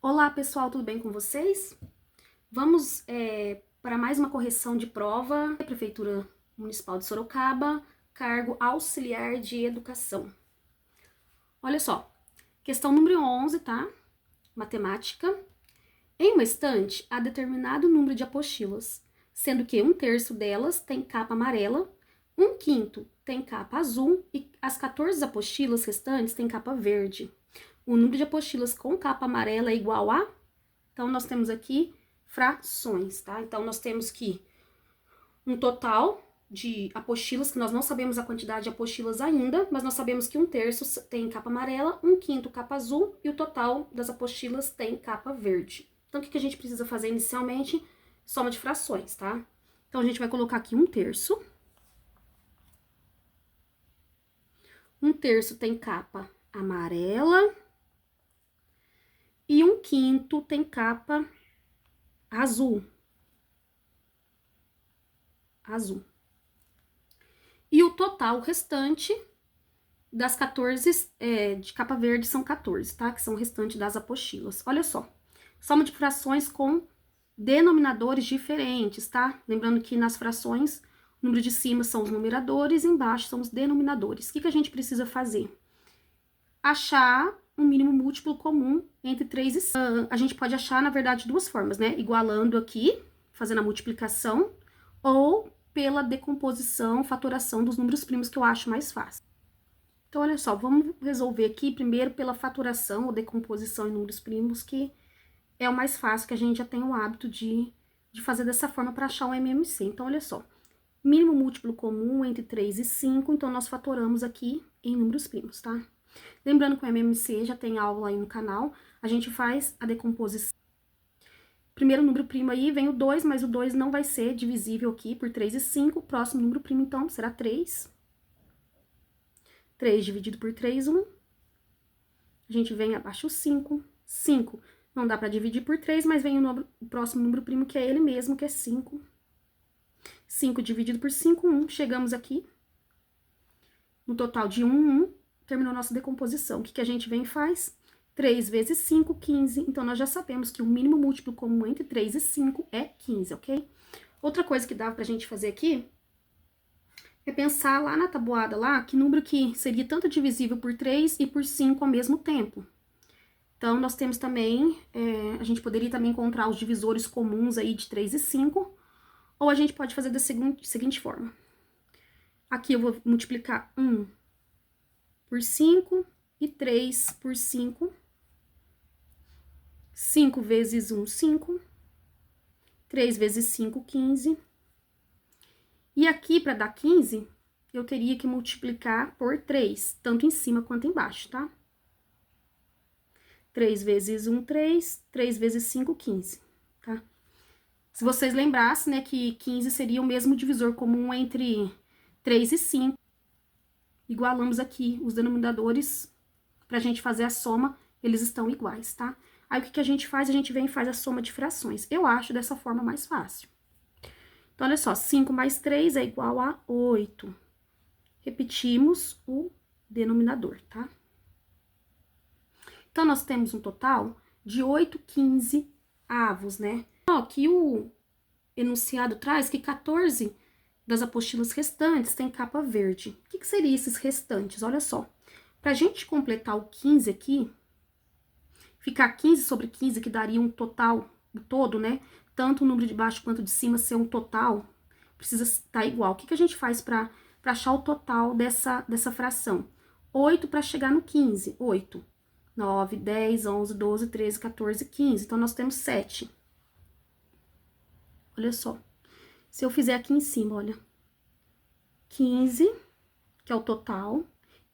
Olá, pessoal, tudo bem com vocês? Vamos para mais uma correção de prova. Prefeitura Municipal de Sorocaba, cargo auxiliar de educação. Olha só, questão número 11, tá? Matemática. Em uma estante, há determinado número de apostilas, sendo que 1/3 delas tem capa amarela, 1/5 tem capa azul e as 14 apostilas restantes têm capa verde. O número de apostilas com capa amarela é igual a... Então, nós temos aqui frações, tá? Então, nós temos que um total de apostilas, que nós não sabemos a quantidade de apostilas ainda, mas nós sabemos que 1/3 tem capa amarela, 1/5 capa azul e o total das apostilas tem capa verde. Então, o que a gente precisa fazer inicialmente? Soma de frações, tá? Então, a gente vai colocar aqui 1/3. 1/3 tem capa amarela e 1/5 tem capa azul. E o total restante das 14 de capa verde são 14, tá? Que são o restante das apostilas. Olha só, soma de frações com denominadores diferentes, tá? Lembrando que nas frações, o número de cima são os numeradores, embaixo são os denominadores. O que a gente precisa fazer? Achar um mínimo múltiplo comum entre 3 e 5. A gente pode achar, na verdade, duas formas, né? Igualando aqui, fazendo a multiplicação, ou pela decomposição, fatoração dos números primos, que eu acho mais fácil. Então, olha só, vamos resolver aqui primeiro pela fatoração ou decomposição em números primos, que é o mais fácil, que a gente já tem o hábito de fazer dessa forma para achar um MMC. Então, olha só, mínimo múltiplo comum entre 3 e 5, então nós fatoramos aqui em números primos, tá? Lembrando que o MMC já tem aula aí no canal, a gente faz a decomposição. Primeiro número primo aí vem o 2, mas o 2 não vai ser divisível aqui por 3 e 5. O próximo número primo, então, será 3. 3 dividido por 3, 1. A gente vem abaixo o 5. 5 não dá para dividir por 3, mas vem o próximo número primo, que é ele mesmo, que é 5. 5 dividido por 5, 1. Chegamos aqui no total de 1, 1. Terminou a nossa decomposição. O que a gente vem e faz? 3 vezes 5, 15. Então, nós já sabemos que o mínimo múltiplo comum entre 3 e 5 é 15, ok? Outra coisa que dá pra gente fazer aqui é pensar lá na tabuada lá, que número que seria tanto divisível por 3 e por 5 ao mesmo tempo. Então, nós temos também, a gente poderia também encontrar os divisores comuns aí de 3 e 5, ou a gente pode fazer da seguinte forma. Aqui eu vou multiplicar 1 por 5 e 3 por 5. 5 vezes 1, 5. 3 vezes 5, 15. E aqui, para dar 15, eu teria que multiplicar por 3, tanto em cima quanto embaixo, tá? 3 vezes 1, 3. 3 vezes 5, 15, tá? Se vocês lembrassem, né, que 15 seria o mesmo divisor comum entre 3 e 5. Igualamos aqui os denominadores, pra gente fazer a soma, eles estão iguais, tá? Aí, o que a gente faz? A gente vem e faz a soma de frações. Eu acho dessa forma mais fácil. Então, olha só, 5 mais 3 é igual a 8. Repetimos o denominador, tá? Então, nós temos um total de 8/15, né? Ó, que o enunciado traz que 14 das apostilas restantes tem capa verde. O que seria esses restantes? Olha só, pra gente completar o 15 aqui, ficar 15 sobre 15, que daria um total, o todo, né? Tanto o número de baixo quanto de cima ser um total, precisa estar igual. O que a gente faz para achar o total dessa fração? 8 para chegar no 15. 8, 9, 10, 11, 12, 13, 14, 15. Então, nós temos 7. Olha só. Se eu fizer aqui em cima, olha. 15, que é o total.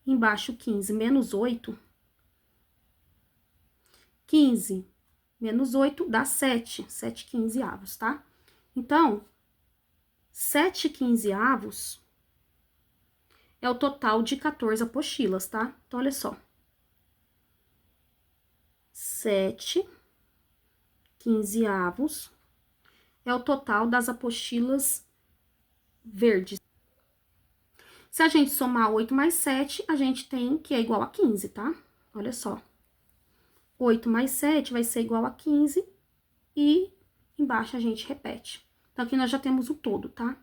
Embaixo, 15 menos 8. 15 menos 8 dá 7. 7/15, tá? Então, 7/15 é o total de 14 apostilas, tá? Então, olha só. 7/15 é o total das apostilas verdes. Se a gente somar 8 mais 7, a gente tem que é igual a 15, tá? Olha só. 8 mais 7 vai ser igual a 15 e embaixo a gente repete. Então, aqui nós já temos o todo, tá?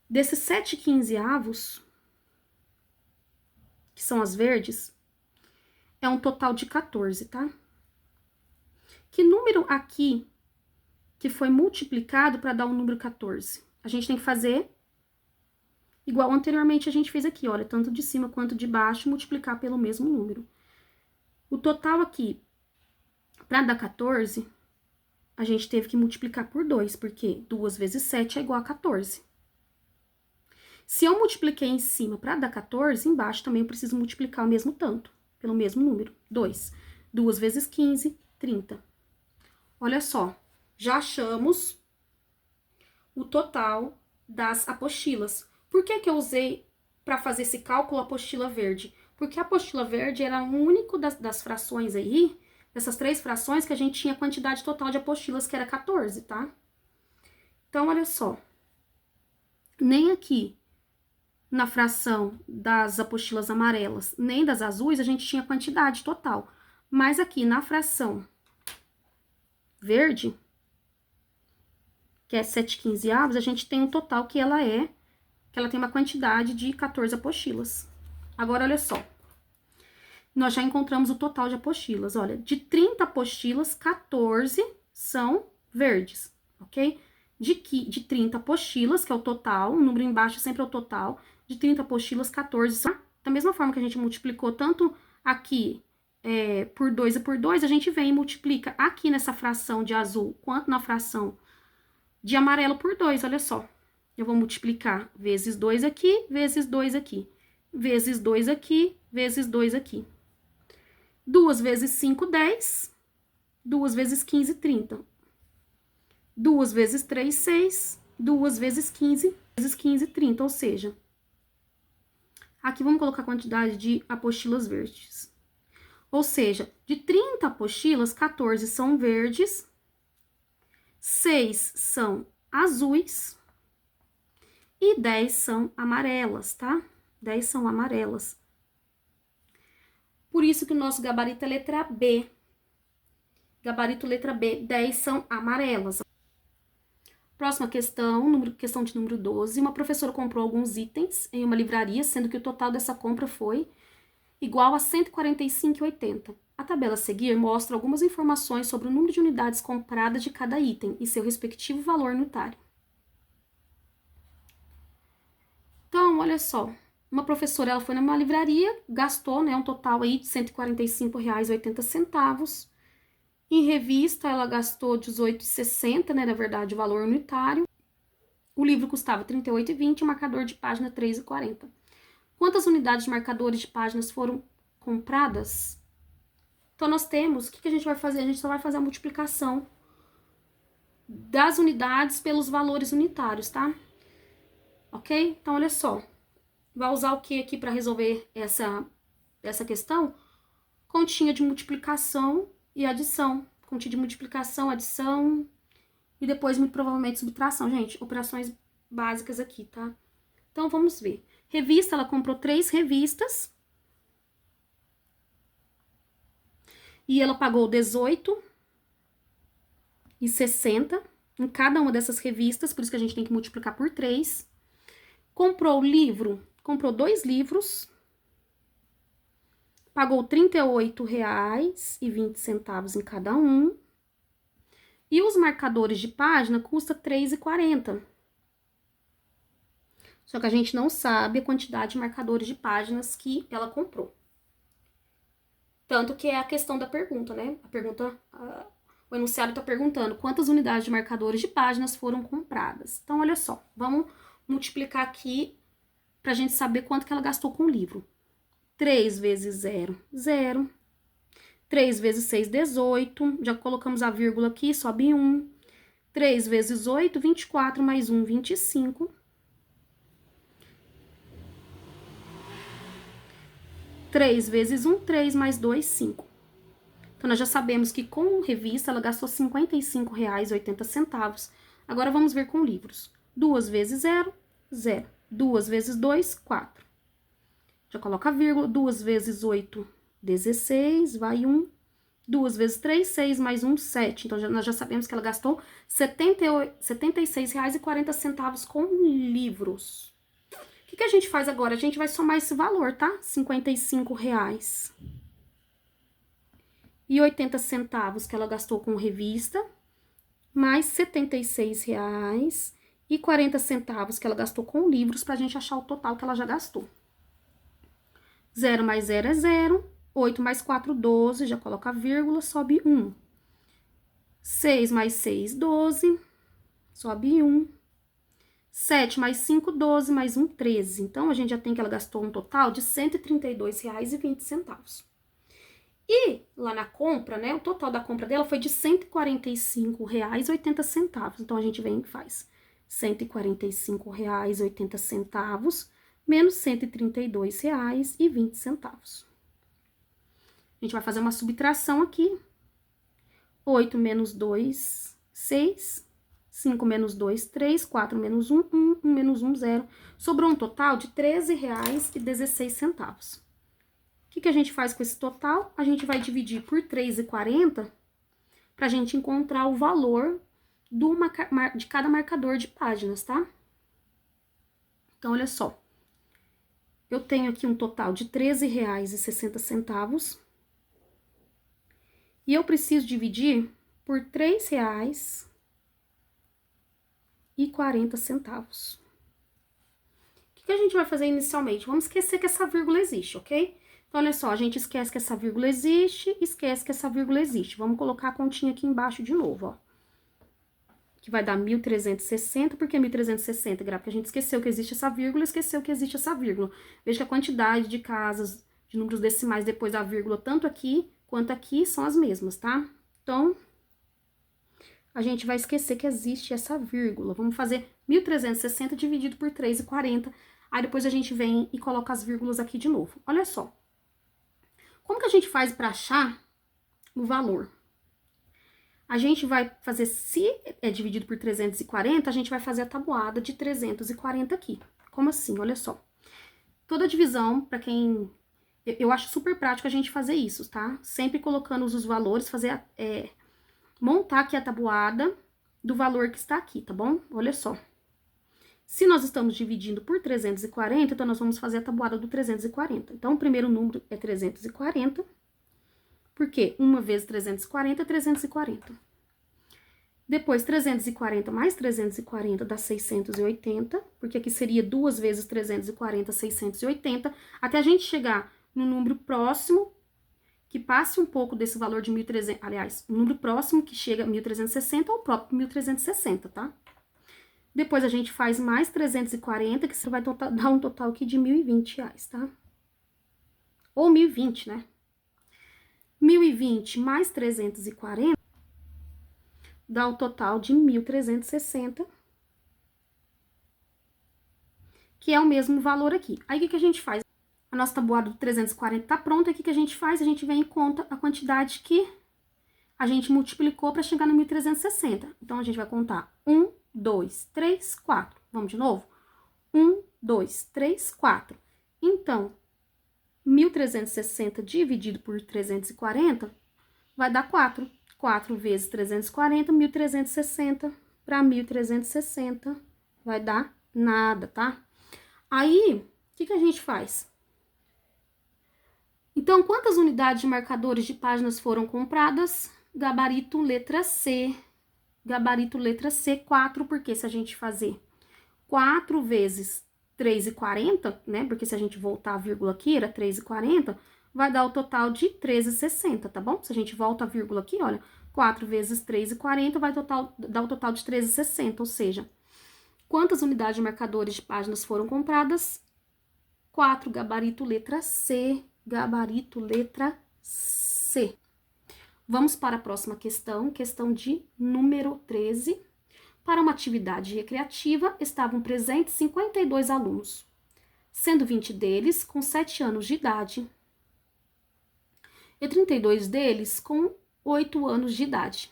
Desses 7/15, que são as verdes, é um total de 14, tá? Que número aqui que foi multiplicado para dar o número 14? A gente tem que fazer igual anteriormente a gente fez aqui, olha, tanto de cima quanto de baixo, multiplicar pelo mesmo número. O total aqui, para dar 14, a gente teve que multiplicar por 2, porque 2 vezes 7 é igual a 14. Se eu multipliquei em cima para dar 14, embaixo também eu preciso multiplicar o mesmo tanto, pelo mesmo número, 2. 2 vezes 15, 30. Olha só, já achamos o total das apostilas. Por que que eu usei para fazer esse cálculo a apostila verde? Porque a apostila verde era o único das frações aí, dessas 3 frações, que a gente tinha quantidade total de apostilas, que era 14, tá? Então, olha só. Nem aqui, na fração das apostilas amarelas, nem das azuis, a gente tinha quantidade total. Mas aqui, na fração verde, que é 7/15, a gente tem um total que ela tem uma quantidade de 14 apostilas. Agora, olha só. Nós já encontramos o total de apostilas. Olha, de 30 apostilas, 14 são verdes, ok? De 30 apostilas, que é o total, o número embaixo sempre é o total, de 30 apostilas, 14 são... Da mesma forma que a gente multiplicou tanto aqui por 2 e por 2, a gente vem e multiplica aqui nessa fração de azul, quanto na fração de amarelo por 2, olha só. Eu vou multiplicar vezes 2 aqui, vezes 2 aqui, vezes 2 aqui, vezes 2 aqui. 2 vezes 5, 10. 2 vezes 15, 30. 2 vezes 3, 6. 2 vezes 15, 30. Ou seja, aqui vamos colocar a quantidade de apostilas verdes. Ou seja, de 30 apostilas, 14 são verdes, 6 são azuis e 10 são amarelas, tá? 10 são amarelas. Por isso que o nosso gabarito é letra B. Gabarito letra B, 10 são amarelas. Próxima questão, questão de número 12. Uma professora comprou alguns itens em uma livraria, sendo que o total dessa compra foi igual a R$ 145,80. A tabela a seguir mostra algumas informações sobre o número de unidades compradas de cada item e seu respectivo valor unitário. Então, olha só. Uma professora, ela foi numa livraria, gastou, né, um total aí de R$ 145,80. Em revista, ela gastou R$ 18,60, né, na verdade, o valor unitário. O livro custava R$ 38,20, o marcador de página R$ 3,40. Quantas unidades de marcadores de páginas foram compradas? Então, nós temos, o que a gente vai fazer? A gente só vai fazer a multiplicação das unidades pelos valores unitários, tá? Ok? Então, olha só. Vai usar o que aqui para resolver essa questão? Continha de multiplicação e adição. Continha de multiplicação, adição e depois, muito provavelmente, subtração. Gente, operações básicas aqui, tá? Então, vamos ver. Revista, ela comprou 3 revistas. E ela pagou R$18,60 em cada uma dessas revistas, por isso que a gente tem que multiplicar por 3. Comprou livro, comprou 2 livros. Pagou R$ 38,20 em cada um. E os marcadores de página custa R$ 3,40. Só que a gente não sabe a quantidade de marcadores de páginas que ela comprou. Tanto que é a questão da pergunta, né? O enunciado está perguntando quantas unidades de marcadores de páginas foram compradas. Então, olha só, vamos multiplicar aqui para a gente saber quanto que ela gastou com o livro. 3 vezes 0, 0. 3 vezes 6, 18. Já colocamos a vírgula aqui, sobe 1. 3 vezes 8, 24, mais 1, 25. 3 vezes 1, 3, mais 2, 5. Então, nós já sabemos que com revista ela gastou R$ 55,80. Agora, vamos ver com livros. 2 vezes 0, 0. 2 vezes 2, 4. Já coloca a vírgula. 2 vezes 8, 16, vai 1. 2 vezes 3, 6, mais 1, 7. Então, nós já sabemos que ela gastou R$ 76,40 com livros. O que a gente faz agora? A gente vai somar esse valor, tá? R$ 55,80 que ela gastou com revista, mais R$ 76,40 que ela gastou com livros, pra gente achar o total que ela já gastou. 0 mais 0 é 0. 8 mais 4, 12, já coloca a vírgula, sobe 1. 6 mais 6, 12, sobe 1. 7 mais 5, 12, mais 1, 13. Então, a gente já tem que ela gastou um total de R$ 132,20. E lá na compra, né, o total da compra dela foi de R$ 145,80. Então, a gente vem e faz R$ 145,80 menos R$ 132,20. A gente vai fazer uma subtração aqui. 8 menos 2, 6. 5 menos 2, 3. 4 menos 1, 1. 1 menos 1, 0. Sobrou um total de R$ 13,16. O que a gente faz com esse total? A gente vai dividir por 3,40 pra gente encontrar o valor de cada marcador de páginas, tá? Então, olha só. Eu tenho aqui um total de R$ 13,60. E eu preciso dividir por R$ 3,40. O que a gente vai fazer inicialmente? Vamos esquecer que essa vírgula existe, ok? Então, olha só, a gente esquece que essa vírgula existe, esquece que essa vírgula existe. Vamos colocar a continha aqui embaixo de novo, ó. Que vai dar 1.360, por que 1.360? Porque a gente esqueceu que existe essa vírgula, esqueceu que existe essa vírgula. Veja que a quantidade de casas, de números decimais depois da vírgula, tanto aqui quanto aqui, são as mesmas, tá? Então, a gente vai esquecer que existe essa vírgula. Vamos fazer 1.360 dividido por 3,40. Aí, depois a gente vem e coloca as vírgulas aqui de novo. Olha só. Como que a gente faz para achar o valor? A gente vai fazer, se é dividido por 340, a gente vai fazer a tabuada de 340 aqui. Como assim? Olha só. Toda divisão, para quem... Eu acho super prático a gente fazer isso, tá? Sempre colocando os valores, fazer... montar aqui a tabuada do valor que está aqui, tá bom? Olha só. Se nós estamos dividindo por 340, então nós vamos fazer a tabuada do 340. Então, o primeiro número é 340, porque 1 vezes 340 é 340. Depois, 340 mais 340 dá 680, porque aqui seria 2 vezes 340, 680, até a gente chegar no número próximo, que passe um pouco desse valor de 1.300, aliás, o número próximo que chega a 1.360 ou o próprio 1.360, tá? Depois a gente faz mais 340, que você vai dar um total aqui de R$ 1.020, tá? Ou 1.020, né? 1.020 mais 340 dá o total de 1.360, que é o mesmo valor aqui. Aí, o que a gente faz? A nossa tabuada do 340 tá pronta, o que a gente faz? A gente vem e conta a quantidade que a gente multiplicou para chegar no 1.360. Então, a gente vai contar 1, 2, 3, 4. Vamos de novo? 1, 2, 3, 4. Então, 1.360 dividido por 340 vai dar 4. 4 vezes 340, 1.360 para 1.360 vai dar nada, tá? Aí, o que a gente faz? Então, quantas unidades de marcadores de páginas foram compradas? Gabarito letra C. Gabarito letra C, 4, porque se a gente fazer 4 vezes 3,40, né? Porque se a gente voltar a vírgula aqui, era 3,40, vai dar o total de 13,60, tá bom? Se a gente volta a vírgula aqui, olha, 4 vezes 3,40 vai dar o total de 13,60, ou seja, quantas unidades de marcadores de páginas foram compradas? 4, gabarito letra C, gabarito letra C. Vamos para a próxima questão, questão de número 13. Para uma atividade recreativa, estavam presentes 52 alunos, sendo 20 deles com 7 anos de idade e 32 deles com 8 anos de idade.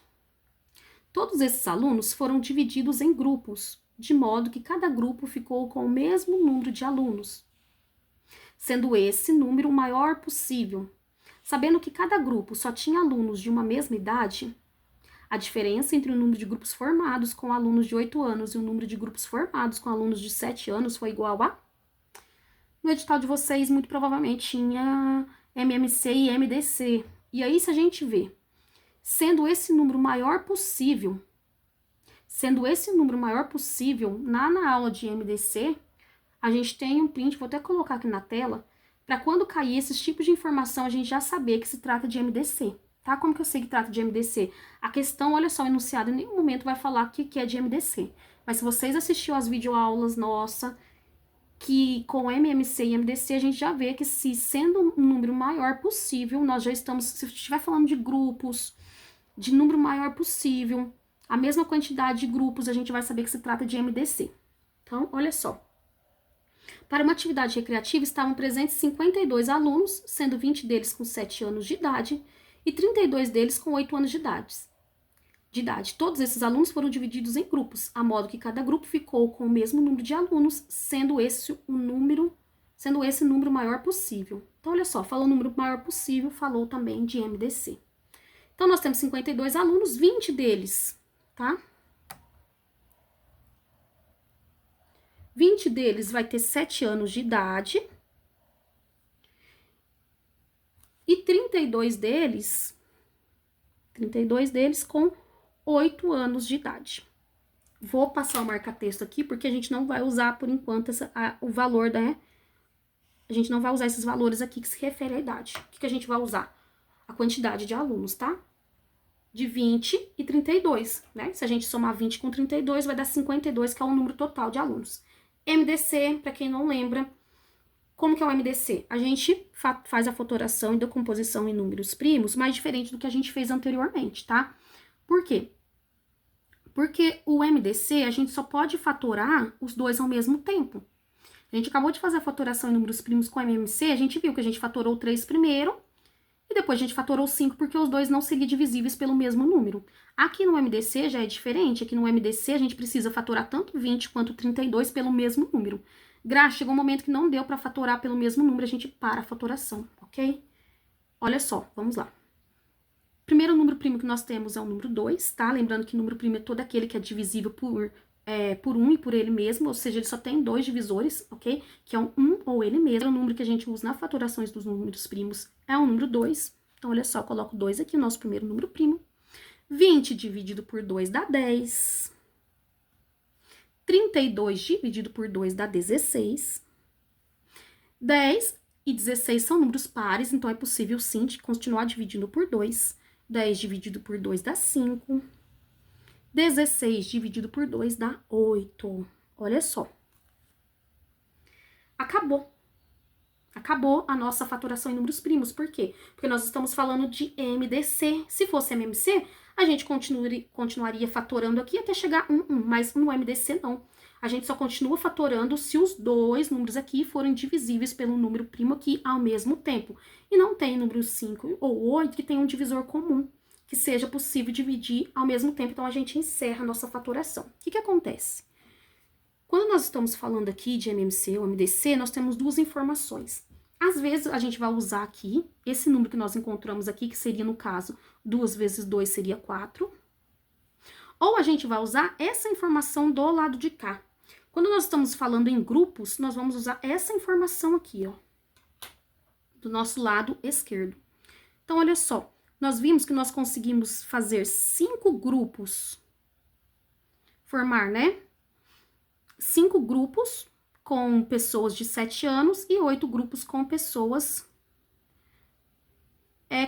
Todos esses alunos foram divididos em grupos, de modo que cada grupo ficou com o mesmo número de alunos, sendo esse número o maior possível. Sabendo que cada grupo só tinha alunos de uma mesma idade, a diferença entre o número de grupos formados com alunos de 8 anos e o número de grupos formados com alunos de 7 anos foi igual a... No edital de vocês, muito provavelmente, tinha MMC e MDC. E aí, se a gente vê, sendo esse número maior possível, na aula de MDC, a gente tem um print, vou até colocar aqui na tela, para quando cair esses tipos de informação, a gente já saber que se trata de MDC, tá? Como que eu sei que trata de MDC? A questão, olha só, o enunciado em nenhum momento vai falar que é de MDC. Mas se vocês assistiram às videoaulas, nossa, que com MMC e MDC a gente já vê que se sendo um número maior possível, nós já estamos, se estiver falando de grupos, de número maior possível, a mesma quantidade de grupos, a gente vai saber que se trata de MDC. Então, olha só. Para uma atividade recreativa estavam presentes 52 alunos, sendo 20 deles com 7 anos de idade e 32 deles com 8 anos de idade. Todos esses alunos foram divididos em grupos, a modo que cada grupo ficou com o mesmo número de alunos, sendo esse número maior possível. Então, olha só, falou o número maior possível, falou também de MDC. Então, nós temos 52 alunos, 20 deles, tá? 20 deles vai ter 7 anos de idade. E 32 deles com 8 anos de idade. Vou passar o marca-texto aqui, porque a gente não vai usar, por enquanto, o valor, né? A gente não vai usar esses valores aqui que se refere à idade. O que a gente vai usar? A quantidade de alunos, tá? De 20 e 32, né? Se a gente somar 20 com 32, vai dar 52, que é o número total de alunos. MDC, para quem não lembra, como que é o MDC? A gente faz a fatoração e decomposição em números primos, mais diferente do que a gente fez anteriormente, tá? Por quê? Porque o MDC, a gente só pode fatorar os dois ao mesmo tempo. A gente acabou de fazer a fatoração em números primos com o MMC, a gente viu que a gente fatorou 3 primeiro, e depois a gente fatorou 5 porque os dois não seriam divisíveis pelo mesmo número. Aqui no MDC já é diferente, aqui no MDC a gente precisa fatorar tanto 20 quanto 32 pelo mesmo número. Chegou um momento que não deu para fatorar pelo mesmo número, a gente para a fatoração, ok? Olha só, vamos lá. Primeiro número primo que nós temos é o número 2, tá? Lembrando que número primo é todo aquele que é divisível por 1 e por ele mesmo, ou seja, ele só tem 2 divisores, ok? Que é um 1 ou ele mesmo. O número que a gente usa nas fatorações dos números primos é o número 2. Então, olha só, eu coloco 2 aqui, o nosso primeiro número primo. 20 dividido por 2 dá 10. 32 dividido por 2 dá 16. 10 e 16 são números pares, então é possível sim de continuar dividindo por 2. 10 dividido por 2 dá 5. 16 dividido por 2 dá 8. Olha só. Acabou. Acabou a nossa fatoração em números primos. Por quê? Porque nós estamos falando de MDC. Se fosse MMC, a gente continuaria fatorando aqui até chegar a 1, mas no MDC não. A gente só continua fatorando se os dois números aqui forem divisíveis pelo número primo aqui ao mesmo tempo. E não tem número 5 ou 8 que tem um divisor comum, que seja possível dividir ao mesmo tempo. Então, a gente encerra a nossa fatoração. O que acontece? Quando nós estamos falando aqui de MMC ou MDC, nós temos duas informações. Às vezes, a gente vai usar aqui, esse número que nós encontramos aqui, que seria, no caso, 2 vezes 2 seria 4. Ou a gente vai usar essa informação do lado de cá. Quando nós estamos falando em grupos, nós vamos usar essa informação aqui, ó, do nosso lado esquerdo. Então, olha só, nós vimos que nós conseguimos fazer 5 grupos, formar, né? 5 grupos com pessoas de 7 anos e 8 grupos com pessoas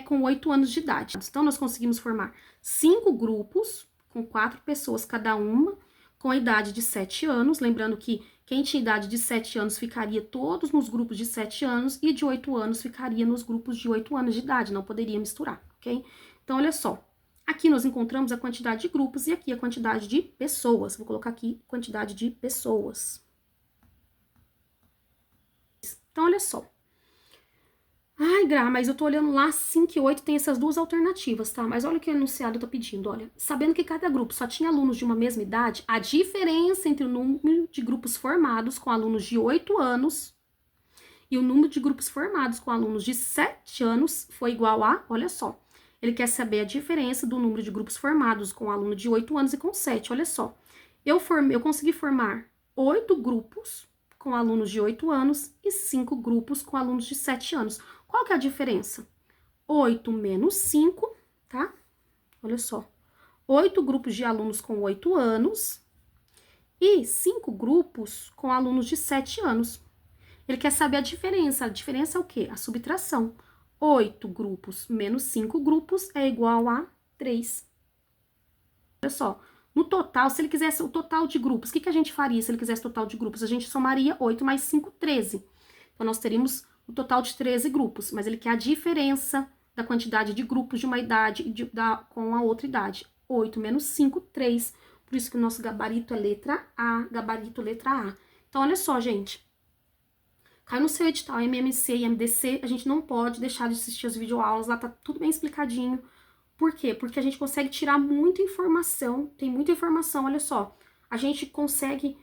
com 8 anos de idade. Então, nós conseguimos formar 5 grupos com 4 pessoas cada uma, com a idade de 7 anos, lembrando que quem tinha idade de 7 anos ficaria todos nos grupos de 7 anos e de 8 anos ficaria nos grupos de 8 anos de idade, não poderia misturar, ok? Então, olha só, aqui nós encontramos a quantidade de grupos e aqui a quantidade de pessoas. Vou colocar aqui quantidade de pessoas. Então, olha só. Ai, Gra, mas eu tô olhando lá, 5 e 8 tem essas duas alternativas, tá? Mas olha o que o enunciado tá pedindo, olha. Sabendo que cada grupo só tinha alunos de uma mesma idade, a diferença entre o número de grupos formados com alunos de 8 anos E o número de grupos formados com alunos de 7 anos foi igual a, olha só, ele quer saber a diferença do número de grupos formados com aluno de 8 anos e com 7, olha só. Eu consegui formar 8 grupos com alunos de 8 anos e 5 grupos com alunos de 7 anos. Qual que é a diferença? 8 menos 5, tá? Olha só. 8 grupos de alunos com 8 anos e 5 grupos com alunos de 7 anos. Ele quer saber a diferença. A diferença é o quê? A subtração. 8 grupos menos 5 grupos é igual a 3. Olha só. No total, se ele quisesse o total de grupos, o que a gente faria se ele quisesse o total de grupos? A gente somaria 8 mais 5, 13. Então, nós teríamos o total de 13 grupos. Mas ele quer a diferença da quantidade de grupos de uma idade com a outra idade. 8 menos 5, 3. Por isso que o nosso gabarito é letra A, gabarito letra A. Então, olha só, gente. Cai no seu edital MMC e MDC, a gente não pode deixar de assistir as videoaulas, lá tá tudo bem explicadinho. Por quê? Porque a gente consegue tirar muita informação, tem muita informação, olha só. A gente consegue,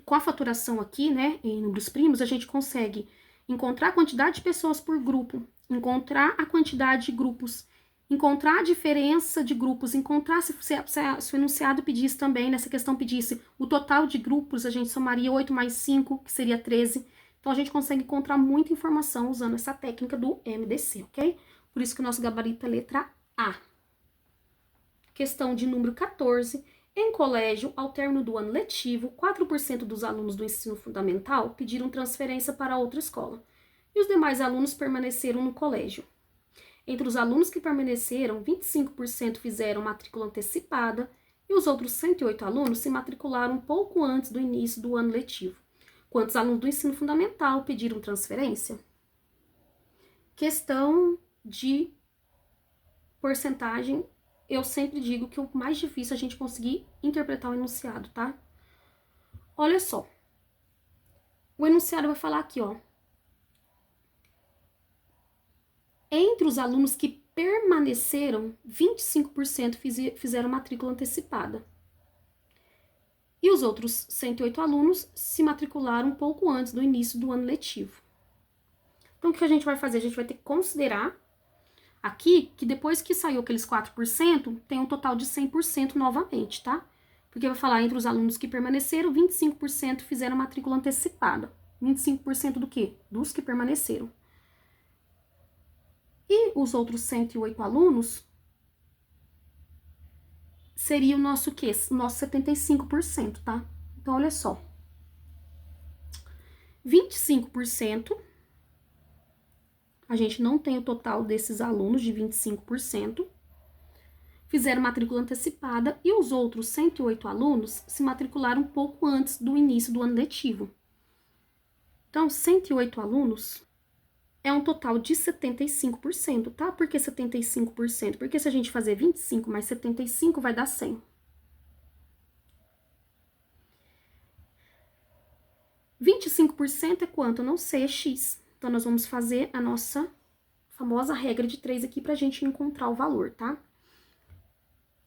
com a faturação aqui, né, em números primos, a gente consegue encontrar a quantidade de pessoas por grupo, encontrar a quantidade de grupos, encontrar a diferença de grupos, encontrar se o enunciado pedisse também, nessa questão pedisse o total de grupos, a gente somaria 8 mais 5, que seria 13. Então, a gente consegue encontrar muita informação usando essa técnica do MDC, ok? Por isso que o nosso gabarito é letra A. Questão de número 14. Em colégio, ao término do ano letivo, 4% dos alunos do ensino fundamental pediram transferência para outra escola, e os demais alunos permaneceram no colégio. Entre os alunos que permaneceram, 25% fizeram matrícula antecipada e os outros 108 alunos se matricularam um pouco antes do início do ano letivo. Quantos alunos do ensino fundamental pediram transferência? Questão de porcentagem, eu sempre digo que o mais difícil é a gente conseguir interpretar o enunciado, tá? Olha só. O enunciado vai falar aqui, ó. Entre os alunos que permaneceram, 25% fizeram matrícula antecipada. E os outros 108 alunos se matricularam um pouco antes do início do ano letivo. Então, o que a gente vai fazer? A gente vai ter que considerar aqui que depois que saiu aqueles 4%, tem um total de 100% novamente, tá? Porque vai falar entre os alunos que permaneceram, 25% fizeram matrícula antecipada. 25% do quê? Dos que permaneceram. E os outros 108 alunos seria o nosso quê? Nosso 75%, tá? Então, olha só. 25%, a gente não tem o total desses alunos de 25%, fizeram matrícula antecipada e os outros 108 alunos se matricularam um pouco antes do início do ano letivo. Então, 108 alunos é um total de 75%, tá? Por que 75%? Porque se a gente fazer 25 mais 75 vai dar 100. 25% é quanto? Eu não sei, é X. Então, nós vamos fazer a nossa famosa regra de 3 aqui pra gente encontrar o valor, tá?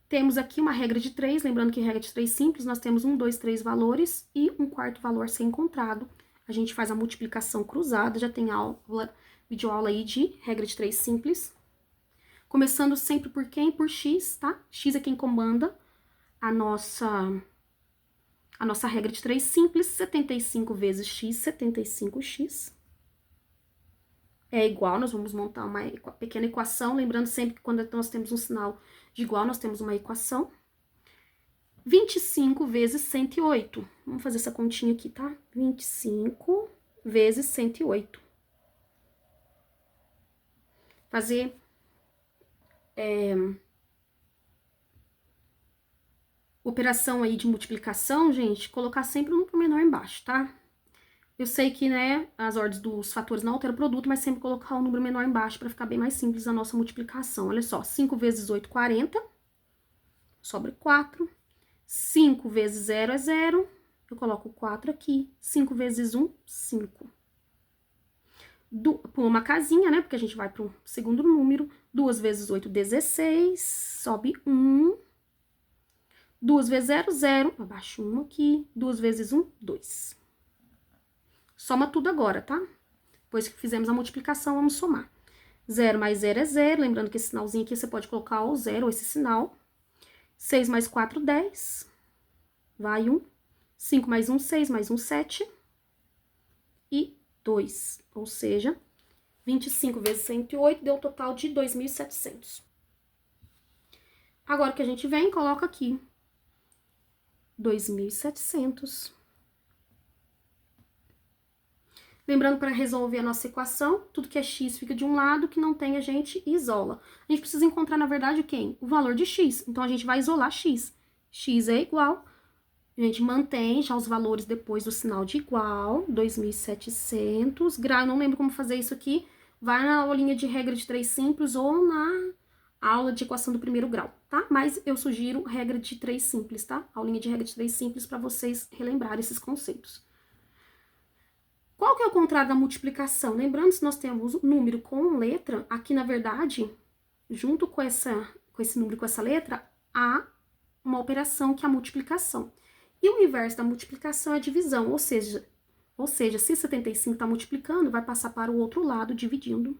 Temos aqui uma regra de 3, lembrando que regra de 3 simples, nós temos 1, 2, 3 valores e um quarto valor a ser encontrado. A gente faz a multiplicação cruzada, já tem aula, videoaula aí de regra de 3 simples. Começando sempre por quem? Por X, tá? X é quem comanda a nossa regra de 3 simples. 75 vezes X, 75x. É igual, nós vamos montar uma pequena equação, lembrando sempre que quando nós temos um sinal de igual, nós temos uma equação. 25 vezes 108. Vamos fazer essa continha aqui, tá? 25 vezes 108. Fazer operação aí de multiplicação, gente, colocar sempre um número menor embaixo, tá? Eu sei que, né, as ordens dos fatores não alteram o produto, mas sempre colocar um número menor embaixo para ficar bem mais simples a nossa multiplicação. Olha só, 5 vezes 8, 40. Sobra 4. 5 vezes 0 é 0. Eu coloco 4 aqui. 5 vezes 1, 5. Por uma casinha, né, porque a gente vai para o segundo número. 2 vezes 8, 16. Sobe 1. 2 vezes 0, 0. Abaixo 1 aqui. 2 vezes 1, 2. Soma tudo agora, tá? Depois que fizemos a multiplicação, vamos somar. 0 mais 0 é 0, lembrando que esse sinalzinho aqui você pode colocar o 0, ou esse sinal. 6 mais 4, 10. Vai 1. 5 mais 1, 6, mais 1, 7. E 2, ou seja, 25 vezes 108 deu um total de 2.700. Agora que a gente vem, coloca aqui 2.700. Lembrando, para resolver a nossa equação, tudo que é x fica de um lado, que não tem a gente isola. A gente precisa encontrar, na verdade, quem? O valor de x. Então, a gente vai isolar x. X é igual, a gente mantém já os valores depois do sinal de igual, 2.700. Grau, eu não lembro como fazer isso aqui. Vai na aulinha de regra de 3 simples ou na aula de equação do primeiro grau, tá? Mas eu sugiro regra de 3 simples, tá? Aulinha de regra de 3 simples para vocês relembrarem esses conceitos. Qual que é o contrário da multiplicação? Lembrando, se nós temos número com letra, aqui na verdade, junto com esse número, com essa letra, há uma operação que é a multiplicação. E o inverso da multiplicação é a divisão, ou seja, se 75 está multiplicando, vai passar para o outro lado dividindo.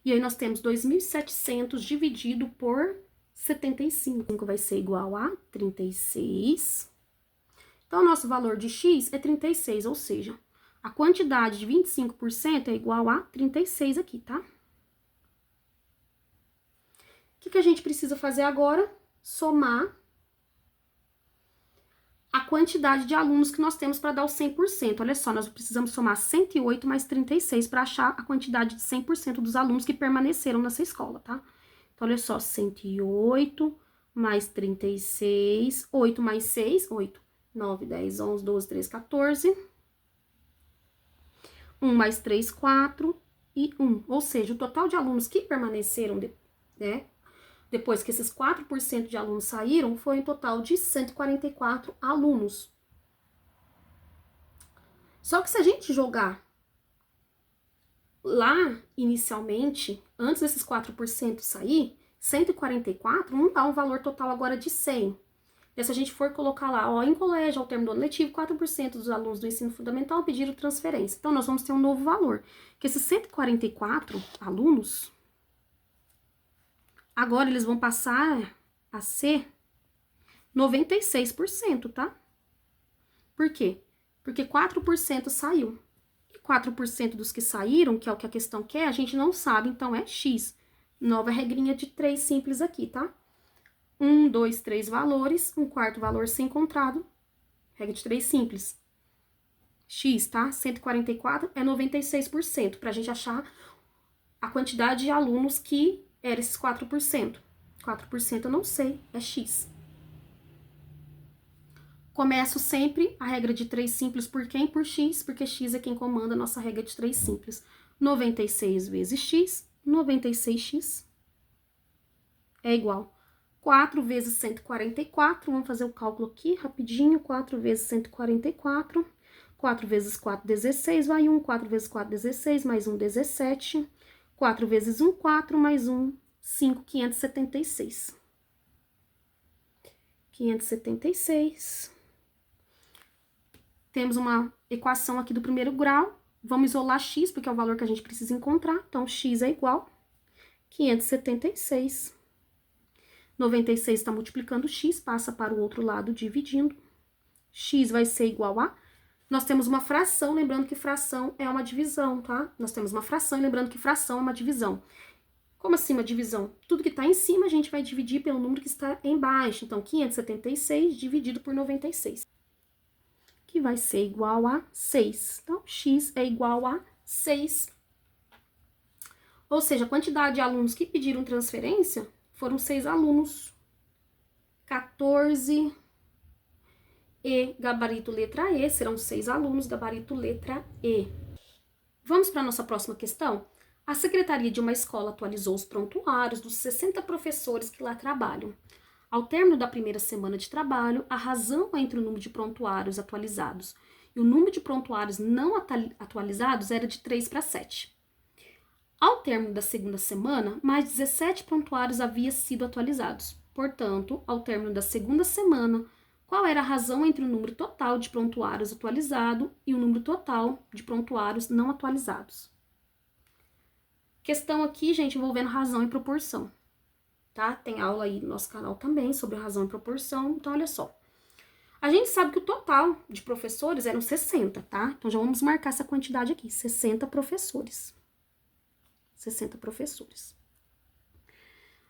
E aí nós temos 2.700 dividido por 75, vai ser igual a 36. Então, o nosso valor de x é 36, ou seja, a quantidade de 25% é igual a 36 aqui, tá? O que a gente precisa fazer agora? Somar a quantidade de alunos que nós temos para dar o 100%. Olha só, nós precisamos somar 108 mais 36 para achar a quantidade de 100% dos alunos que permaneceram nessa escola, tá? Então, olha só, 108 mais 36, 8 mais 6, 8. 9, 10, 11, 12, 13, 14. 1 mais 3, 4 e 1. Ou seja, o total de alunos que permaneceram, depois que esses 4% de alunos saíram, foi um total de 144 alunos. Só que se a gente jogar lá, inicialmente, antes desses 4% sair, 144 não dá um valor total agora de 100. E se a gente for colocar lá, ó, em colégio, ao termo do ano letivo, 4% dos alunos do ensino fundamental pediram transferência. Então, nós vamos ter um novo valor. Que esses 144 alunos, agora eles vão passar a ser 96%, tá? Por quê? Porque 4% saiu. E 4% dos que saíram, que é o que a questão quer, a gente não sabe, então é x. Nova regrinha de 3 simples aqui, tá? 1, 2, 3 valores, um quarto valor ser encontrado. Regra de 3 simples. X, tá? 144 é 96%, pra gente achar a quantidade de alunos que era esses 4%. 4% eu não sei, é X. Começo sempre a regra de 3 simples por quem? Por X, porque X é quem comanda a nossa regra de 3 simples. 96 vezes X, 96x é igual 4 vezes 144, vamos fazer o cálculo aqui rapidinho, 4 vezes 144, 4 vezes 4, 16, vai 1, 4 vezes 4, 16, mais 1, 17, 4 vezes 1, 4, mais 1, 5, 576. 576. Temos uma equação aqui do primeiro grau, vamos isolar x, porque é o valor que a gente precisa encontrar, então x é igual a 576. 96 está multiplicando x, passa para o outro lado dividindo. X vai ser igual a... Nós temos uma fração, lembrando que fração é uma divisão, tá? Nós temos uma fração, lembrando que fração é uma divisão. Como assim uma divisão? Tudo que está em cima a gente vai dividir pelo número que está embaixo. Então, 576 dividido por 96. Que vai ser igual a 6. Então, x é igual a 6. Ou seja, a quantidade de alunos que pediram transferência... foram 6 alunos, 14 e gabarito letra E, serão 6 alunos, gabarito letra E. Vamos para a nossa próxima questão? A secretaria de uma escola atualizou os prontuários dos 60 professores que lá trabalham. Ao término da primeira semana de trabalho, a razão entre o número de prontuários atualizados e o número de prontuários não atualizados era de 3 para 7. Ao término da segunda semana, mais 17 prontuários haviam sido atualizados. Portanto, ao término da segunda semana, qual era a razão entre o número total de prontuários atualizado e o número total de prontuários não atualizados. Questão aqui, gente, envolvendo razão e proporção, tá? Tem aula aí no nosso canal também sobre razão e proporção, então olha só. A gente sabe que o total de professores eram 60, tá? Então já vamos marcar essa quantidade aqui, 60 professores. 60 professores.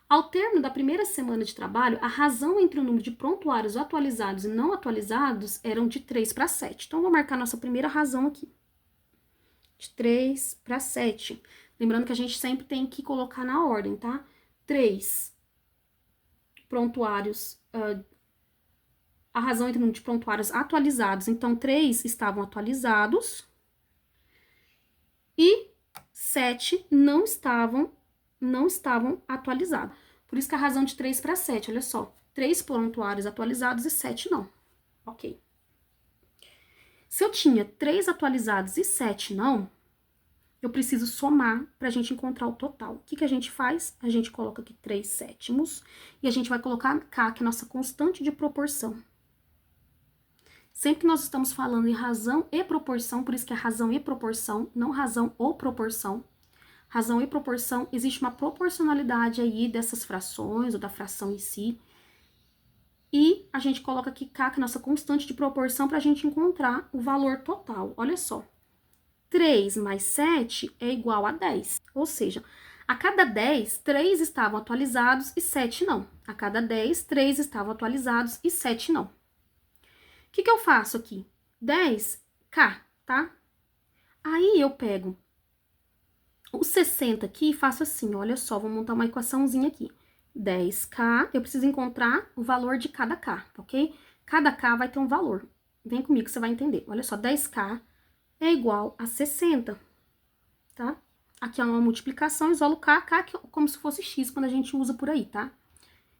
Ao término da primeira semana de trabalho, a razão entre o número de prontuários atualizados e não atualizados eram de 3 para 7. Então, vou marcar nossa primeira razão aqui. De 3 para 7. Lembrando que a gente sempre tem que colocar na ordem, tá? 3 prontuários, a razão entre o número de prontuários atualizados. Então, 3 estavam atualizados e 7 não estavam atualizados. Por isso que a razão de 3 para 7, olha só. 3 prontuários atualizados e 7 não. Ok. Se eu tinha 3 atualizados e 7 não, eu preciso somar pra gente encontrar o total. O que que a gente faz? A gente coloca aqui 3 sétimos e a gente vai colocar K, que é a nossa constante de proporção. Sempre que nós estamos falando em razão e proporção, por isso que é razão e proporção, não razão ou proporção. Razão e proporção, existe uma proporcionalidade aí dessas frações, ou da fração em si. E a gente coloca aqui K, que é a nossa constante de proporção, para a gente encontrar o valor total. Olha só. 3 mais 7 é igual a 10. Ou seja, a cada 10, 3 estavam atualizados e 7 não. A cada 10, 3 estavam atualizados e 7 não. O que que eu faço aqui? 10K, tá? Aí eu pego o 60 aqui e faço assim, olha só, vou montar uma equaçãozinha aqui. 10K, eu preciso encontrar o valor de cada K, ok? Cada K vai ter um valor. Vem comigo que você vai entender. Olha só, 10K é igual a 60, tá? Aqui é uma multiplicação, isolo K, K como se fosse X, quando a gente usa por aí, tá?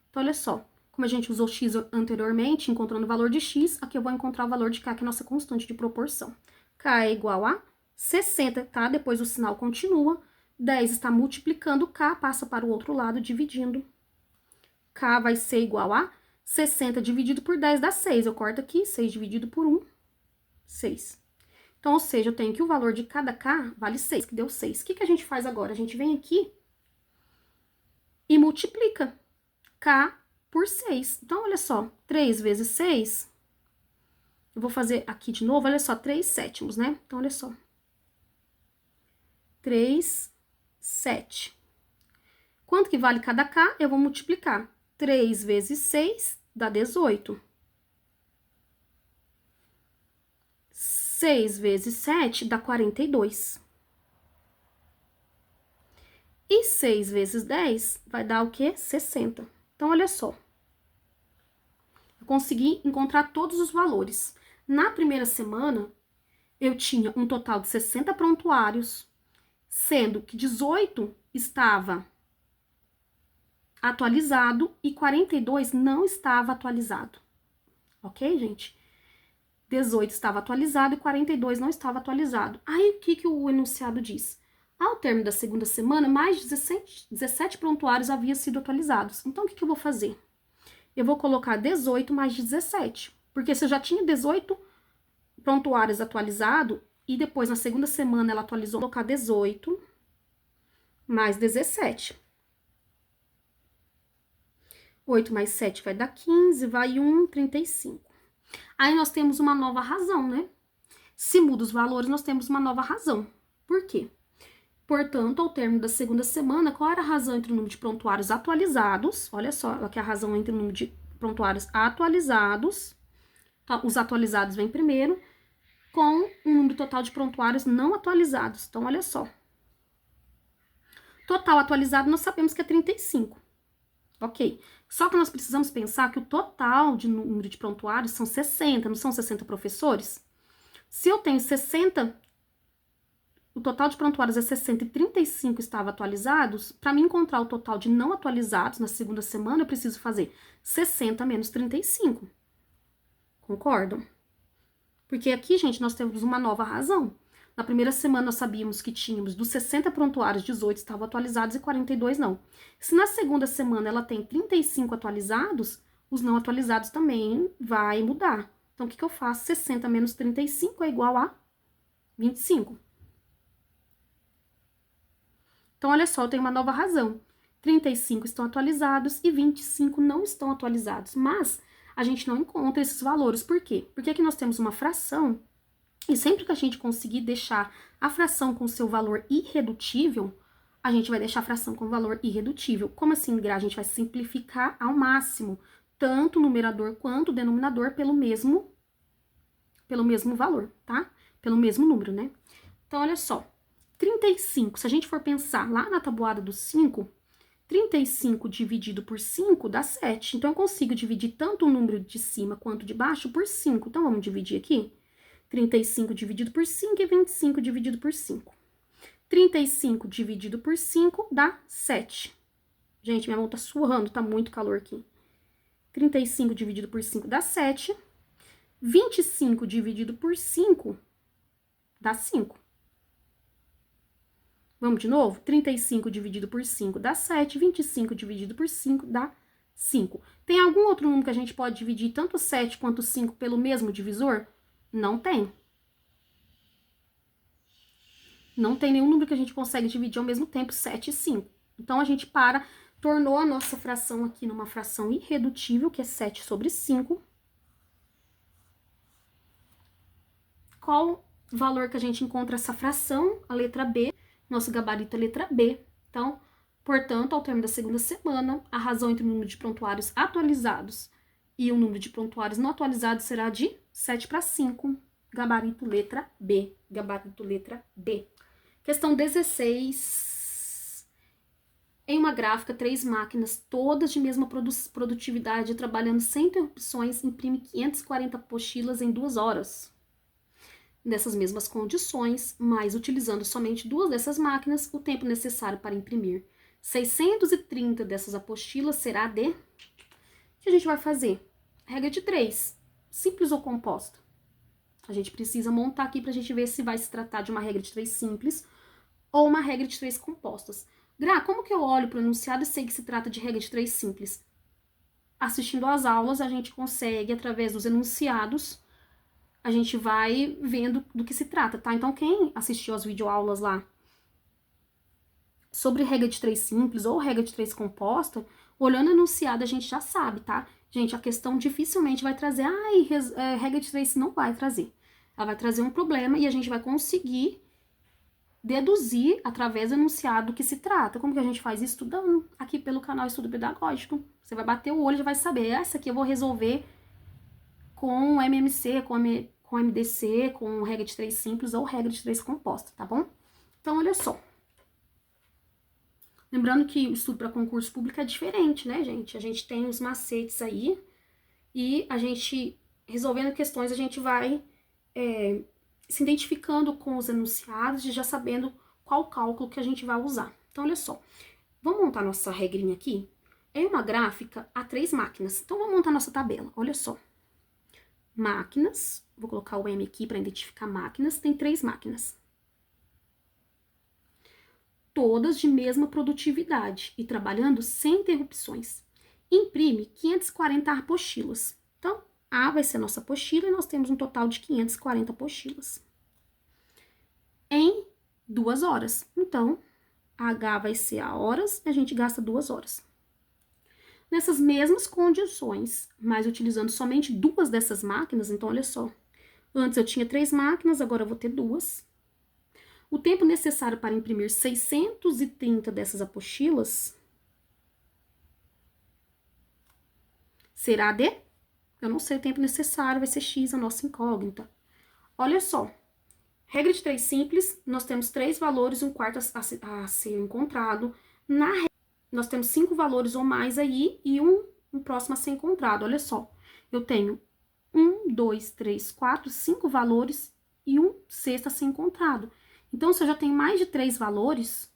Então, olha só, como a gente usou X anteriormente, encontrando o valor de X, aqui eu vou encontrar o valor de K, que é a nossa constante de proporção. K é igual a 60, tá? Depois o sinal continua. 10 está multiplicando K, passa para o outro lado, dividindo. K vai ser igual a 60 dividido por 10 dá 6. Eu corto aqui, 6 dividido por 1, 6. Então, ou seja, eu tenho que o valor de cada K vale 6, que deu 6. O que que a gente faz agora? A gente vem aqui e multiplica K por 6. Então, olha só, 3 vezes 6, eu vou fazer aqui de novo, olha só, 3 sétimos, né? Então, olha só. 3, 7. Quanto que vale cada K? Eu vou multiplicar. 3 vezes 6 dá 18. 6 vezes 7 dá 42. E 6 vezes 10 vai dar o quê? 60. Então, olha só. Eu consegui encontrar todos os valores. Na primeira semana, eu tinha um total de 60 prontuários, sendo que 18 estava atualizado e 42 não estava atualizado. Ok, gente? 18 estava atualizado e 42 não estava atualizado. Aí, o que que o enunciado diz? Ao término da segunda semana, mais de 17 prontuários haviam sido atualizados. Então, o que que eu vou fazer? Eu vou colocar 18 mais 17. Porque se eu já tinha 18 prontuários atualizados, e depois, na segunda semana, ela atualizou, vou colocar 18 mais 17. 8 mais 7 vai dar 15, vai 1, 35. Aí, nós temos uma nova razão, né? Se muda os valores, nós temos uma nova razão. Por quê? Portanto, ao término da segunda semana, qual era a razão entre o número de prontuários atualizados? Olha só, aqui a razão entre o número de prontuários atualizados. Então, os atualizados vêm primeiro, com um número total de prontuários não atualizados. Então, olha só. Total atualizado, nós sabemos que é 35. Ok. Só que nós precisamos pensar que o total de número de prontuários são 60, não são 60 professores? Se eu tenho 60, o total de prontuários é 60 e 35 estavam atualizados, para mim encontrar o total de não atualizados na segunda semana, eu preciso fazer 60 menos 35. Concordam? Porque aqui, gente, nós temos uma nova razão. Na primeira semana, nós sabíamos que tínhamos dos 60 prontuários, 18 estavam atualizados e 42 não. Se na segunda semana ela tem 35 atualizados, os não atualizados também vai mudar. Então, o que eu faço? 60 menos 35 é igual a 25. Então, olha só, eu tenho uma nova razão. 35 estão atualizados e 25 não estão atualizados. Mas a gente não encontra esses valores. Por quê? Porque aqui nós temos uma fração e sempre que a gente conseguir deixar a fração com seu valor irredutível, a gente vai deixar a fração com valor irredutível. Como assim, Gra? A gente vai simplificar ao máximo, tanto o numerador quanto o denominador pelo mesmo valor, tá? Pelo mesmo número, né? Então, olha só. 35, se a gente for pensar lá na tabuada do 5, 35 dividido por 5 dá 7. Então, eu consigo dividir tanto o número de cima quanto de baixo por 5. Então, vamos dividir aqui. 35 dividido por 5 e 25 dividido por 5. 35 dividido por 5 dá 7. Gente, minha mão tá suando, tá muito calor aqui. 35 dividido por 5 dá 7. 25 dividido por 5 dá 5. Vamos de novo? 35 dividido por 5 dá 7. 25 dividido por 5 dá 5. Tem algum outro número que a gente pode dividir tanto 7 quanto 5 pelo mesmo divisor? Não tem. Não tem nenhum número que a gente consegue dividir ao mesmo tempo 7 e 5. Então, a gente tornou a nossa fração aqui numa fração irredutível, que é 7 sobre 5. Qual valor que a gente encontra essa fração? A letra B. Nosso gabarito é a letra B. Então, portanto, ao término da segunda semana, a razão entre o número de prontuários atualizados e o número de prontuários não atualizados será de 7 para 5. Gabarito letra B. Gabarito letra B. Questão 16. Em uma gráfica, 3 máquinas, todas de mesma produtividade, trabalhando sem interrupções, imprime 540 apostilas em 2 horas. Nessas mesmas condições, mas utilizando somente 2 dessas máquinas, o tempo necessário para imprimir 630 dessas apostilas será de... O que a gente vai fazer? Regra de 3. Simples ou composta? A gente precisa montar aqui para a gente ver se vai se tratar de uma regra de 3 simples ou uma regra de 3 compostas. Gra, como que eu olho para o enunciado e sei que se trata de regra de 3 simples? Assistindo às aulas, a gente consegue, através dos enunciados, a gente vai vendo do que se trata, tá? Então, quem assistiu às videoaulas lá sobre regra de 3 simples ou regra de 3 composta, olhando o enunciado a gente já sabe, tá? Gente, a questão dificilmente vai trazer, regra de 3 não vai trazer. Ela vai trazer um problema e a gente vai conseguir deduzir através do enunciado do que se trata. Como que a gente faz isso? Estudando aqui pelo canal Estudo Pedagógico. Você vai bater o olho e já vai saber, essa aqui eu vou resolver com MMC, com MDC, com regra de 3 simples ou regra de 3 composta, tá bom? Então, olha só. Lembrando que o estudo para concurso público é diferente, né, gente? A gente tem os macetes aí e a gente, resolvendo questões, a gente vai se identificando com os enunciados e já sabendo qual cálculo que a gente vai usar. Então, olha só. Vamos montar nossa regrinha aqui? É uma gráfica a 3 máquinas. Então, vamos montar nossa tabela. Olha só. Máquinas, vou colocar o M aqui para identificar máquinas, tem 3 máquinas. Todas de mesma produtividade e trabalhando sem interrupções. Imprime 540 apostilas. Então, A vai ser a nossa apostila e nós temos um total de 540 apostilas. Em 2 horas. Então, H vai ser a horas e a gente gasta 2 horas. Nessas mesmas condições, mas utilizando somente 2 dessas máquinas, então olha só. Antes eu tinha 3 máquinas, agora eu vou ter 2. O tempo necessário para imprimir 630 dessas apostilas será de... Eu não sei o tempo necessário, vai ser X, a nossa incógnita. Olha só. Regra de 3 simples, nós temos 3 valores, um quarto a ser encontrado. Na regra, nós temos 5 valores ou mais aí e um próximo a ser encontrado. Olha só, eu tenho 1, 2, 3, 4, 5 valores e um sexto a ser encontrado. Então, se eu já tenho mais de 3 valores,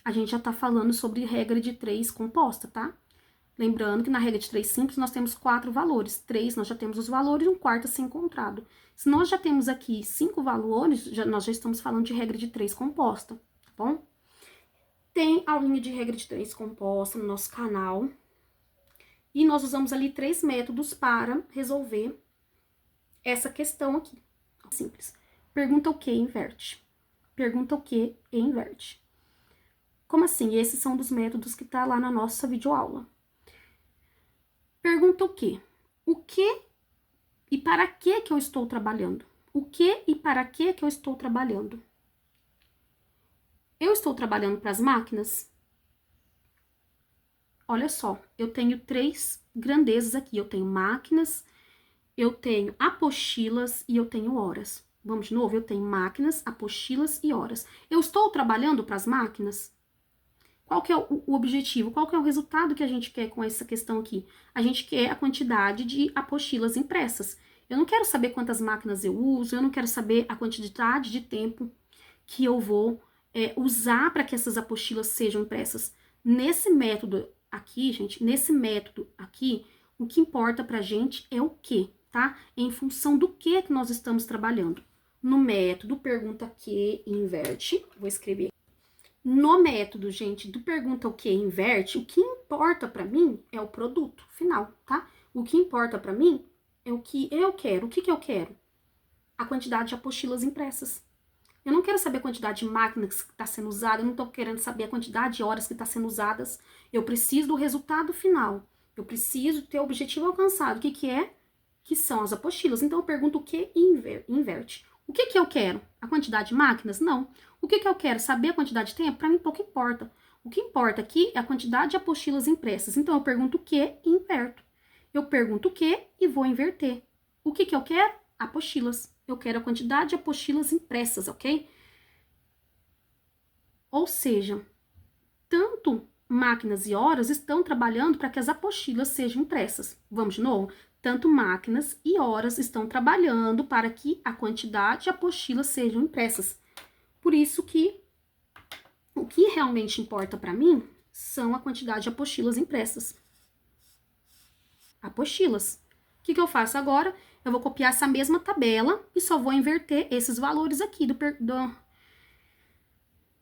a gente já tá falando sobre regra de 3 composta, tá? Lembrando que na regra de 3 simples nós temos 4 valores. 3 nós já temos os valores e um quarto a ser encontrado. Se nós já temos aqui 5 valores, nós já estamos falando de regra de 3 composta, tá bom? Tem aulinha de regra de 3 composta no nosso canal. E nós usamos ali 3 métodos para resolver essa questão aqui. Simples. Pergunta o que inverte. Pergunta o que e inverte. Como assim? Esses são dos métodos que tá lá na nossa videoaula. Pergunta o que? O que e para que eu estou trabalhando? O que e para que eu estou trabalhando? Eu estou trabalhando para as máquinas? Olha só, eu tenho 3 grandezas aqui. Eu tenho máquinas, eu tenho apostilas e eu tenho horas. Vamos de novo? Eu tenho máquinas, apostilas e horas. Eu estou trabalhando para as máquinas? Qual que é o objetivo? Qual que é o resultado que a gente quer com essa questão aqui? A gente quer a quantidade de apostilas impressas. Eu não quero saber quantas máquinas eu uso, eu não quero saber a quantidade de tempo que eu vou usar para que essas apostilas sejam impressas. Nesse método aqui, gente, nesse método aqui, o que importa pra gente é o que, tá? Em função do que nós estamos trabalhando. No método pergunta que inverte, vou escrever. No método, gente, do pergunta o que inverte, o que importa pra mim é o produto final, tá? O que importa pra mim é o que eu quero. O que eu quero? A quantidade de apostilas impressas. Eu não quero saber a quantidade de máquinas que está sendo usada, eu não estou querendo saber a quantidade de horas que está sendo usadas. Eu preciso do resultado final. Eu preciso ter o objetivo alcançado. O que é? Que são as apostilas. Então, eu pergunto o que inverte. O que eu quero? A quantidade de máquinas? Não. O que eu quero? Saber a quantidade de tempo? Para mim, pouco importa. O que importa aqui é a quantidade de apostilas impressas. Então, eu pergunto o que e inverto. Eu pergunto o que e vou inverter. O que eu quero? Apostilas. Eu quero a quantidade de apostilas impressas, ok? Ou seja, tanto máquinas e horas estão trabalhando para que as apostilas sejam impressas. Vamos de novo? Tanto máquinas e horas estão trabalhando para que a quantidade de apostilas sejam impressas. Por isso que o que realmente importa para mim são a quantidade de apostilas impressas. Apostilas. O que eu faço agora? Eu vou copiar essa mesma tabela e só vou inverter esses valores aqui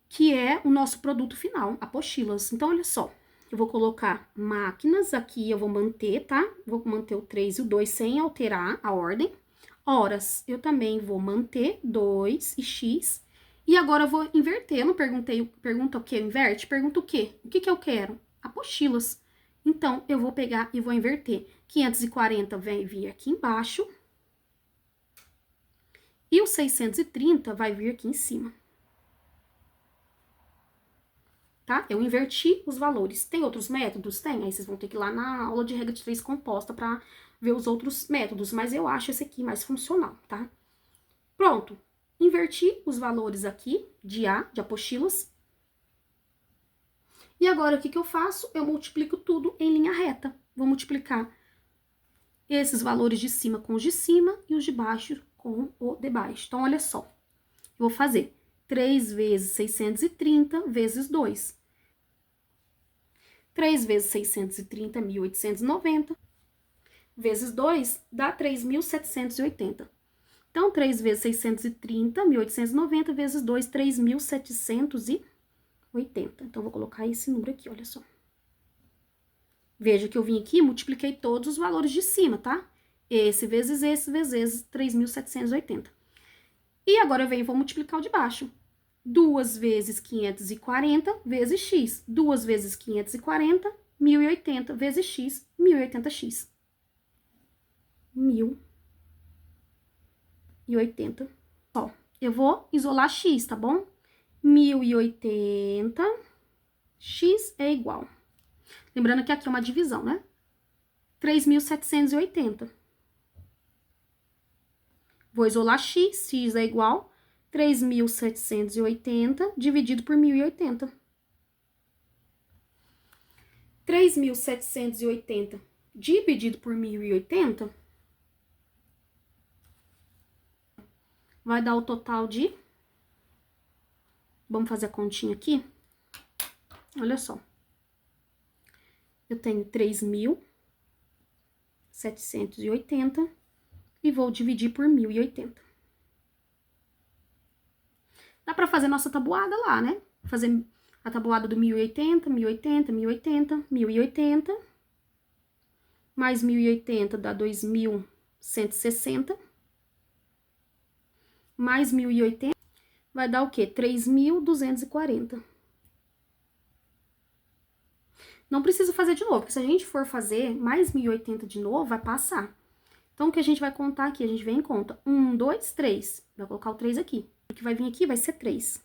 que é o nosso produto final, apostilas. Então, olha só, eu vou colocar máquinas aqui, eu vou manter, tá? Vou manter o 3 e o 2 sem alterar a ordem. Horas, eu também vou manter 2 e x. E agora eu vou inverter. Eu não perguntei, pergunta o que inverte? Pergunta o quê? O que eu quero? Apostilas. Então, eu vou pegar e vou inverter. 540 vai vir aqui embaixo. E o 630 vai vir aqui em cima. Tá? Eu inverti os valores. Tem outros métodos? Tem. Aí vocês vão ter que ir lá na aula de regra de 3 composta para ver os outros métodos. Mas eu acho esse aqui mais funcional, tá? Pronto. Inverti os valores aqui de A, de apostilas. E agora, o que eu faço? Eu multiplico tudo em linha reta. Vou multiplicar esses valores de cima com os de cima e os de baixo com o de baixo. Então, olha só. Eu vou fazer 3 vezes 630 vezes 2. 3 vezes 630, 1.890. Vezes 2 dá 3.780. Então, 3 vezes 630, 1.890, vezes 2, 3.780. Então, vou colocar esse número aqui, olha só. Veja que eu vim aqui e multipliquei todos os valores de cima, tá? Esse vezes 3.780. E agora eu venho e vou multiplicar o de baixo. 2 vezes 540 vezes x. 2 vezes 540, 1.080 vezes x, 1.080x. 1.080. Ó, eu vou isolar x, tá bom? 1.080, x é igual. Lembrando que aqui é uma divisão, né? 3.780. Vou isolar x, x é igual 3.780 dividido por 1.080. 3.780 dividido por 1.080 vai dar o total de... Vamos fazer a continha aqui? Olha só. Eu tenho 3.780 e vou dividir por 1.080. Dá pra fazer nossa tabuada lá, né? Fazer a tabuada do 1.080, 1.080, 1.080, 1.080. mais 1.080 dá 2.160. Mais 1.080 vai dar o quê? 3.240. Não precisa fazer de novo, porque se a gente for fazer mais 1.080 de novo, vai passar. Então, o que a gente vai contar aqui? A gente vem em conta 1, 2, 3. Vai colocar o 3 aqui. O que vai vir aqui vai ser 3.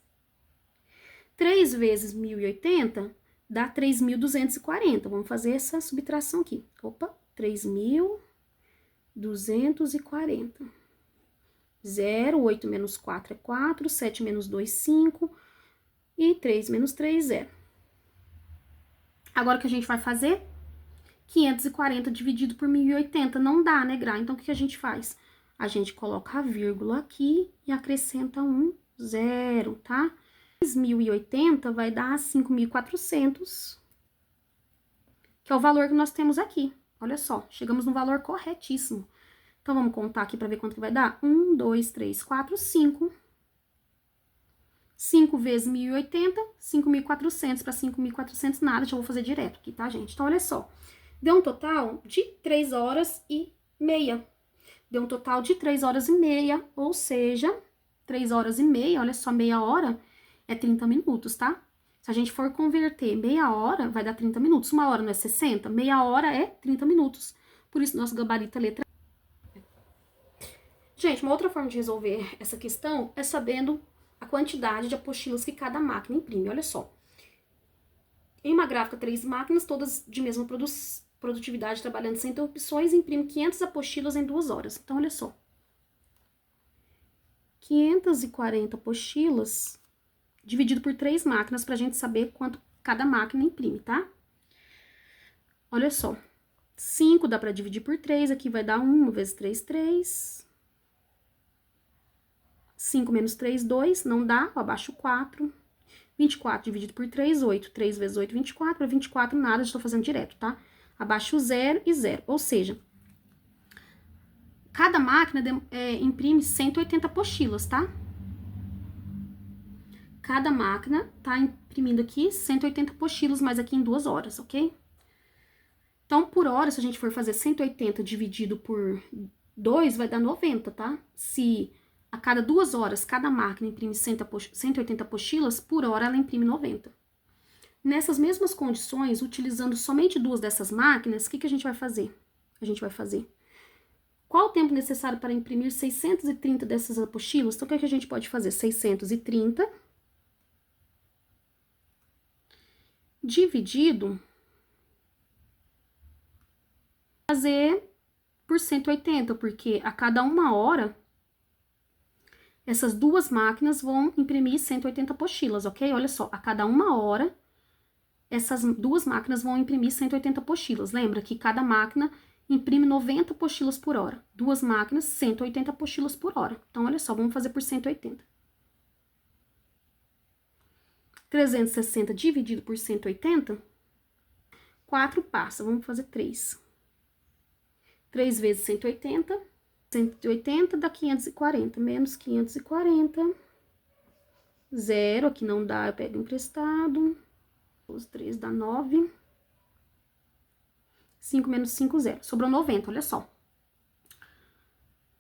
3 vezes 1.080 dá 3.240. Vamos fazer essa subtração aqui. Opa, 3.240. 0, 8 menos 4 é 4, 7 menos 2, 5, e 3 menos 3, 0. Agora, o que a gente vai fazer? 540 dividido por 1.080, não dá, né, Gra? Então, o que a gente faz? A gente coloca a vírgula aqui e acrescenta um 0, tá? 1.080 vai dar 5.400, que é o valor que nós temos aqui. Olha só, chegamos no valor corretíssimo. Então, vamos contar aqui para ver quanto que vai dar. 1, 2, 3, 4, 5. 5 vezes 1.080, 5.400 para 5.400 nada, já vou fazer direto aqui, tá, gente? Então, olha só. Deu um total de 3 horas e meia. Deu um total de 3 horas e meia, ou seja, 3 horas e meia, olha só, meia hora é 30 minutos, tá? Se a gente for converter meia hora, vai dar 30 minutos. Uma hora não é 60? Meia hora é 30 minutos. Por isso, nosso gabarito é letra. Gente, uma outra forma de resolver essa questão é sabendo a quantidade de apostilas que cada máquina imprime. Olha só. Em uma gráfica, 3 máquinas, todas de mesma produtividade, trabalhando sem interrupções, imprime 500 apostilas em 2 horas. Então, olha só. 540 apostilas dividido por 3 máquinas, pra gente saber quanto cada máquina imprime, tá? Olha só. 5 dá pra dividir por 3, aqui vai dar 1 vezes 3, 3. 5 menos 3, 2, não dá, eu abaixo 4. 24 dividido por 3, 8. 3 vezes 8, 24. Para 24, nada, estou fazendo direto, tá? Abaixo 0 e 0. Ou seja, cada máquina imprime 180 apostilas, tá? Cada máquina tá imprimindo aqui 180 apostilas, mas aqui em 2 horas, ok? Então, por hora, se a gente for fazer 180 dividido por 2, vai dar 90, tá? Se a cada 2 horas, cada máquina imprime 180 apostilas, por hora ela imprime 90. Nessas mesmas condições, utilizando somente 2 dessas máquinas, o que a gente vai fazer? A gente vai fazer. Qual o tempo necessário para imprimir 630 dessas apostilas? Então, o que a gente pode fazer? 630 dividido fazer por 180, porque a cada 1 hora essas 2 máquinas vão imprimir 180 apostilas, ok? Olha só, a cada 1 hora, essas 2 máquinas vão imprimir 180 apostilas. Lembra que cada máquina imprime 90 apostilas por hora. 2 máquinas, 180 apostilas por hora. Então, olha só, vamos fazer por 180. 360 dividido por 180, 4 passa. Vamos fazer 3. 3 vezes 180... 180 dá 540, menos 540, 0, aqui não dá, eu pego emprestado, os 3 dá 9, 5 menos 5, 0, sobrou 90, olha só.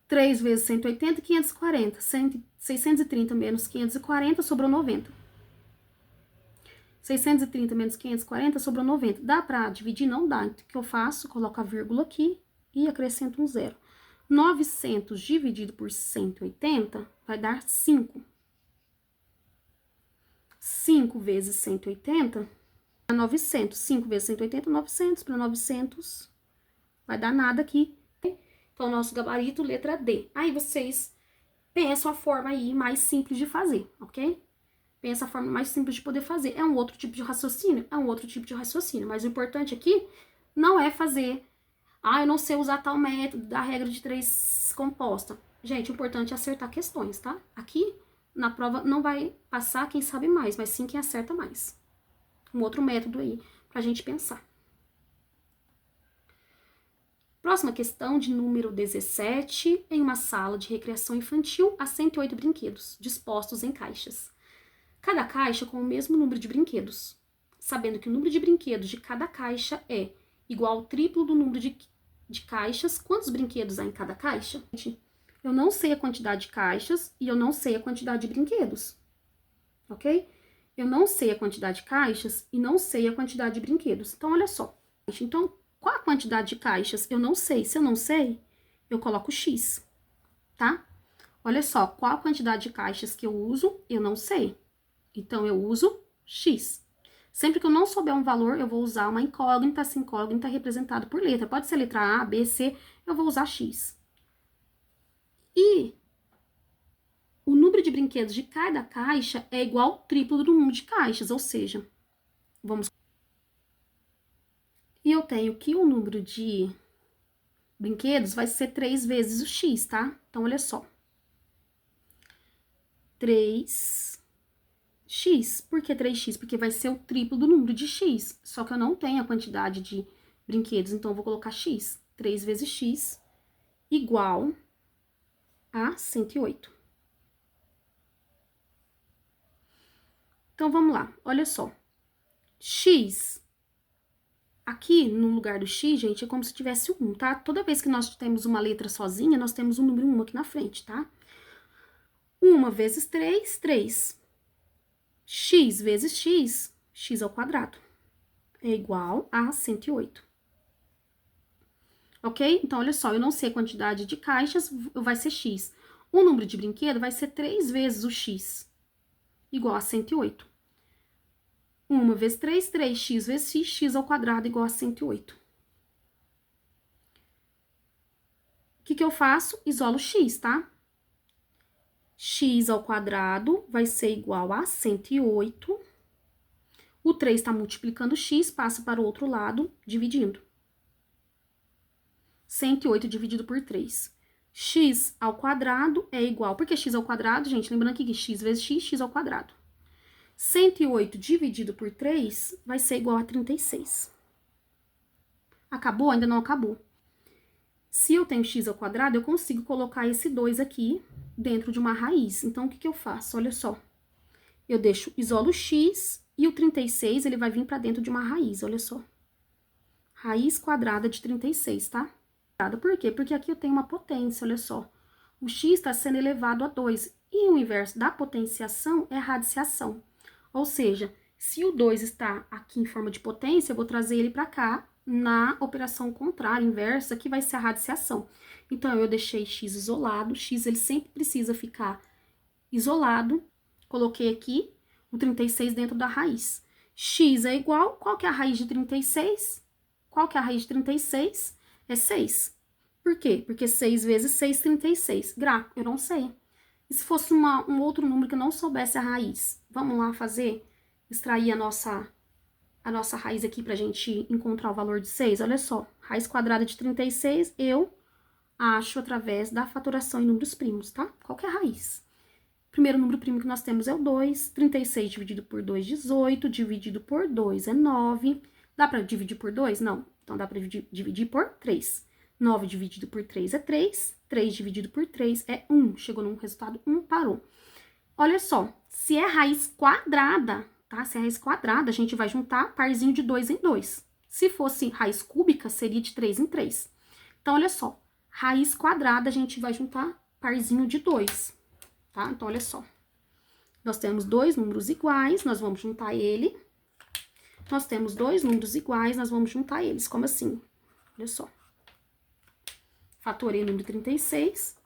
3 vezes 180, 540, 630 menos 540, sobrou 90. 630 menos 540, sobrou 90. Dá pra dividir? Não dá, então o que eu faço? Coloco a vírgula aqui e acrescento um 0. 900 dividido por 180 vai dar 5. 5 vezes 180 dá 900. 5 vezes 180, 900. Para 900 vai dar nada aqui. Então, nosso gabarito, letra D. Aí, vocês pensam a forma aí mais simples de fazer, ok? Pensa a forma mais simples de poder fazer. É um outro tipo de raciocínio? É um outro tipo de raciocínio. Mas o importante aqui não é fazer... Ah, eu não sei usar tal método da regra de 3 composta. Gente, o importante é acertar questões, tá? Aqui, na prova, não vai passar quem sabe mais, mas sim quem acerta mais. Um outro método aí pra gente pensar. Próxima questão de número 17. Em uma sala de recreação infantil, há 108 brinquedos, dispostos em caixas. Cada caixa com o mesmo número de brinquedos. Sabendo que o número de brinquedos de cada caixa é igual ao triplo do número de caixas. Quantos brinquedos há em cada caixa? Eu não sei a quantidade de caixas e eu não sei a quantidade de brinquedos, ok? Eu não sei a quantidade de caixas e não sei a quantidade de brinquedos. Então, olha só. Então, qual a quantidade de caixas? Eu não sei. Se eu não sei, eu coloco X, tá? Olha só, qual a quantidade de caixas que eu uso? Eu não sei. Então, eu uso X. Sempre que eu não souber um valor, eu vou usar uma incógnita. Essa incógnita é representada por letra. Pode ser letra A, B, C, eu vou usar X. E o número de brinquedos de cada caixa é igual ao triplo do número de caixas, ou seja, vamos... E eu tenho que o número de brinquedos vai ser 3 vezes o X, tá? Então, olha só. 3x. Por que 3x? Porque vai ser o triplo do número de x. Só que eu não tenho a quantidade de brinquedos, então eu vou colocar x. 3 vezes x igual a 108. Então, vamos lá. Olha só. X. Aqui, no lugar do x, gente, é como se tivesse 1, tá? Toda vez que nós temos uma letra sozinha, nós temos um número 1 aqui na frente, tá? 1 vezes 3, 3. X vezes x, x ao quadrado, é igual a 108. Ok? Então, olha só, eu não sei a quantidade de caixas, vai ser x. O número de brinquedo vai ser 3 vezes o x, igual a 108. 1 vezes 3, 3x vezes x, x ao quadrado, igual a 108. O que eu faço? Isolo x, tá? X ao quadrado vai ser igual a 108. O 3 está multiplicando x, passa para o outro lado, dividindo. 108 dividido por 3. X ao quadrado é igual... Por que x ao quadrado, gente? Lembrando aqui que x vezes x, x ao quadrado. 108 dividido por 3 vai ser igual a 36. Acabou? Ainda não acabou. Se eu tenho x ao quadrado, eu consigo colocar esse 2 aqui dentro de uma raiz. Então, o que eu faço? Olha só. Eu isolo x e o 36, ele vai vir para dentro de uma raiz, olha só. Raiz quadrada de 36, tá? Por quê? Porque aqui eu tenho uma potência, olha só. O x está sendo elevado a 2. E o inverso da potenciação é a radiciação. Ou seja, se o 2 está aqui em forma de potência, eu vou trazer ele para cá na operação contrária, inversa, que vai ser a radiciação. Então, eu deixei x isolado. X, ele sempre precisa ficar isolado. Coloquei aqui o 36 dentro da raiz. X é igual, qual que é a raiz de 36? Qual que é a raiz de 36? É 6. Por quê? Porque 6 vezes 6, 36. Eu não sei. E se fosse um outro número que eu não soubesse a raiz? Vamos lá extrair a nossa raiz aqui pra gente encontrar o valor de 6. Olha só, raiz quadrada de 36 eu acho através da fatoração em números primos, tá? Qual que é a raiz? O primeiro número primo que nós temos é o 2. 36 dividido por 2, 18. Dividido por 2 é 9. Dá pra dividir por 2? Não. Então, dá pra dividir por 3. 9 dividido por 3 é 3. 3 dividido por 3 é 1. Chegou num resultado 1, parou. Olha só, se é raiz quadrada, tá? Se é raiz quadrada, a gente vai juntar parzinho de 2 em 2. Se fosse raiz cúbica, seria de 3 em 3. Então, olha só, raiz quadrada, a gente vai juntar parzinho de 2. Tá? Então, olha só. Nós temos dois números iguais, nós vamos juntar ele. Nós temos dois números iguais, nós vamos juntar eles. Como assim? Olha só. Fatorei o número 36.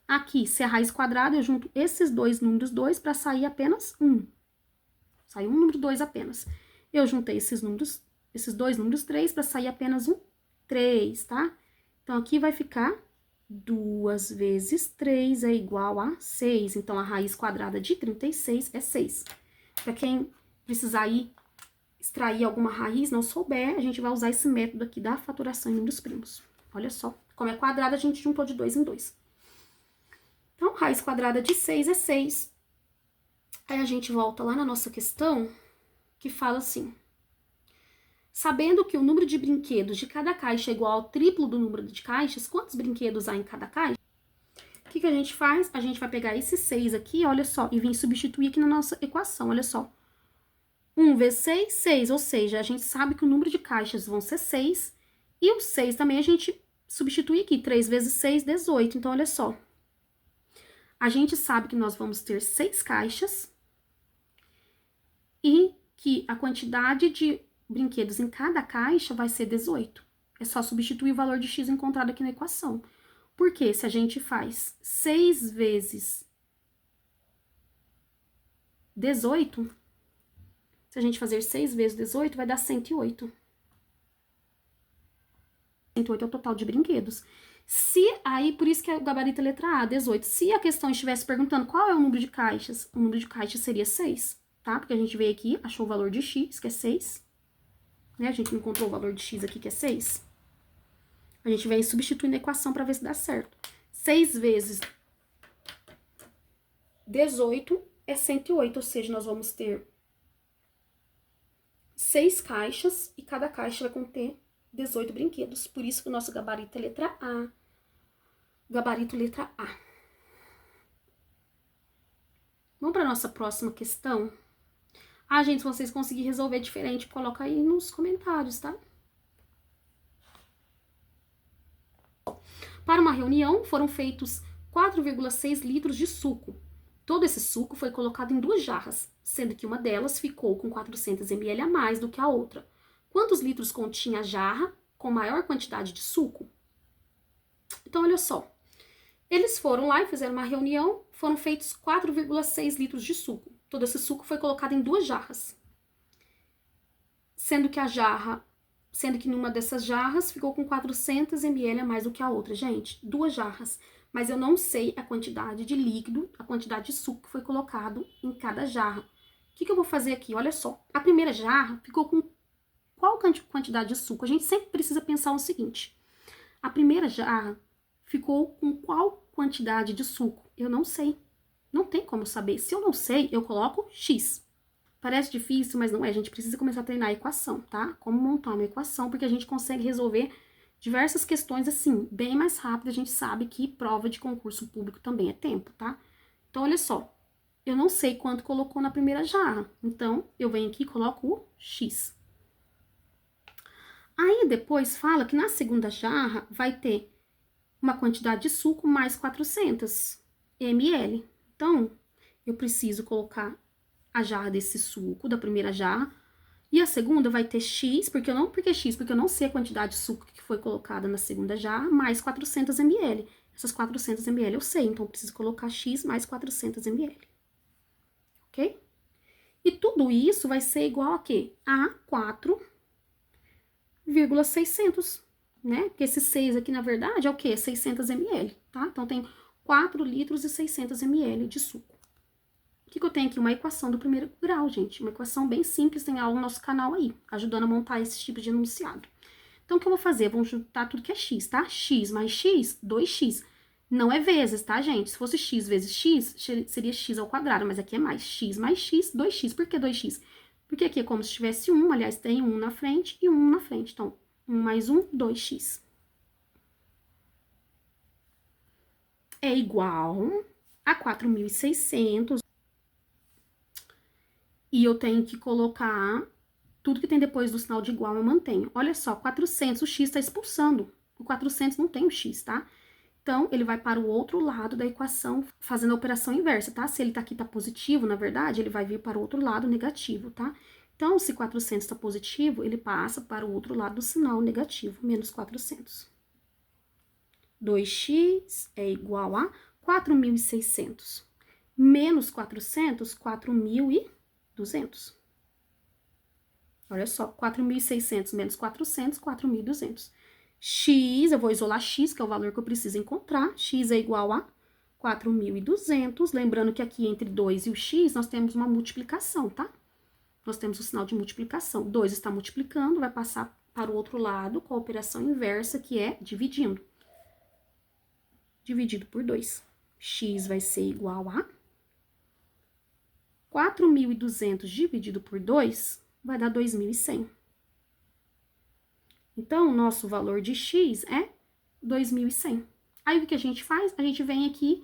Aqui, se é raiz quadrada, eu junto esses dois números 2 para sair apenas 1. Sai um número 2 apenas. Eu juntei esses dois números 3 para sair apenas um 3, tá? Então, aqui vai ficar 2 vezes 3 é igual a 6. Então, a raiz quadrada de 36 é 6. Para quem precisar extrair alguma raiz, não souber, a gente vai usar esse método aqui da fatoração em números primos. Olha só, como é quadrada, a gente juntou de 2 em 2. Então, raiz quadrada de 6 é 6. Aí, a gente volta lá na nossa questão, que fala assim... Sabendo que o número de brinquedos de cada caixa é igual ao triplo do número de caixas, quantos brinquedos há em cada caixa? O que a gente faz? A gente vai pegar esse 6 aqui, olha só, e vir substituir aqui na nossa equação, olha só. 1 vezes 6, ou seja, a gente sabe que o número de caixas vão ser 6, e o 6 também a gente substituir aqui, 3 vezes 6, 18. Então, olha só. A gente sabe que nós vamos ter 6 caixas e que a quantidade de brinquedos em cada caixa vai ser 18. É só substituir o valor de x encontrado aqui na equação. Porque se a gente faz 6 vezes 18, se a gente fazer 6 vezes 18, vai dar 108. 108 é o total de brinquedos. Se aí, por isso que é o gabarito é letra A, 18. Se a questão estivesse perguntando qual é o número de caixas, o número de caixas seria 6, tá? Porque a gente veio aqui, achou o valor de x, que é 6. Né? A gente encontrou o valor de x aqui, que é 6. A gente vem substituindo a equação para ver se dá certo. 6 vezes 18 é 108, ou seja, nós vamos ter 6 caixas e cada caixa vai conter 18 brinquedos. Por isso que o nosso gabarito é letra A. Gabarito letra A. Vamos para a nossa próxima questão? Ah, gente, se vocês conseguirem resolver diferente, coloca aí nos comentários, tá? Para uma reunião, foram feitos 4,6 litros de suco. Todo esse suco foi colocado em 2 jarras, sendo que uma delas ficou com 400 ml a mais do que a outra. Quantos litros continha a jarra com maior quantidade de suco? Então, olha só. Eles foram lá e fizeram uma reunião, foram feitos 4,6 litros de suco. Todo esse suco foi colocado em 2 jarras. Sendo que numa dessas jarras ficou com 400 ml a mais do que a outra. Gente, 2 jarras. Mas eu não sei a quantidade de líquido, a quantidade de suco que foi colocado em cada jarra. O que eu vou fazer aqui? Olha só. A primeira jarra ficou com qual quantidade de suco? A gente sempre precisa pensar o seguinte. A primeira jarra ficou com qual quantidade de suco? Eu não sei. Não tem como saber. Se eu não sei, eu coloco X. Parece difícil, mas não é. A gente precisa começar a treinar a equação, tá? Como montar uma equação, porque a gente consegue resolver diversas questões assim, bem mais rápido. A gente sabe que prova de concurso público também é tempo, tá? Então, olha só. Eu não sei quanto colocou na primeira jarra. Então, eu venho aqui e coloco o X. Aí, depois fala que na segunda jarra vai ter uma quantidade de suco mais 400 ml. Então, eu preciso colocar a jarra desse suco, da primeira jarra, e a segunda vai ter X, porque eu não sei a quantidade de suco que foi colocada na segunda jarra, mais 400 ml. Essas 400 ml eu sei, então eu preciso colocar X mais 400 ml. Ok? E tudo isso vai ser igual a quê? A 4,600, né? Porque esse 6 aqui, na verdade, é o quê? 600 ml, tá? Então, tem 4 litros e 600 ml de suco. O que eu tenho aqui? Uma equação do primeiro grau, gente. Uma equação bem simples, tem aula no nosso canal aí, ajudando a montar esse tipo de enunciado. Então, o que eu vou fazer? Vamos juntar tudo que é x, tá? X mais x, 2x. Não é vezes, tá, gente? Se fosse x vezes x, seria x ao quadrado, mas aqui é mais x mais x, 2x. Por que 2x? Porque aqui é como se tivesse 1, aliás, tem 1 na frente e 1 na frente. Então, 1 mais 1, 2x. É igual a 4.600. E eu tenho que colocar tudo que tem depois do sinal de igual eu mantenho. Olha só, 400, o x está expulsando. O 400 não tem o x, tá? Então, ele vai para o outro lado da equação, fazendo a operação inversa, tá? Se ele tá aqui tá positivo, na verdade, ele vai vir para o outro lado negativo, tá? Então, se 400 está positivo, ele passa para o outro lado do sinal negativo, menos 400. 2x é igual a 4.600. Menos 400, 4.200. Olha só, 4.600 menos 400, 4.200. X, eu vou isolar x, que é o valor que eu preciso encontrar. X é igual a 4.200. Lembrando que aqui entre 2 e o x, nós temos uma multiplicação, tá? Nós temos o sinal de multiplicação. 2 está multiplicando, vai passar para o outro lado com a operação inversa, que é dividindo. Dividido por 2. X vai ser igual a 4.200 dividido por 2 vai dar 2.100. Então, o nosso valor de x é 2.100. Aí, o que a gente faz? A gente vem aqui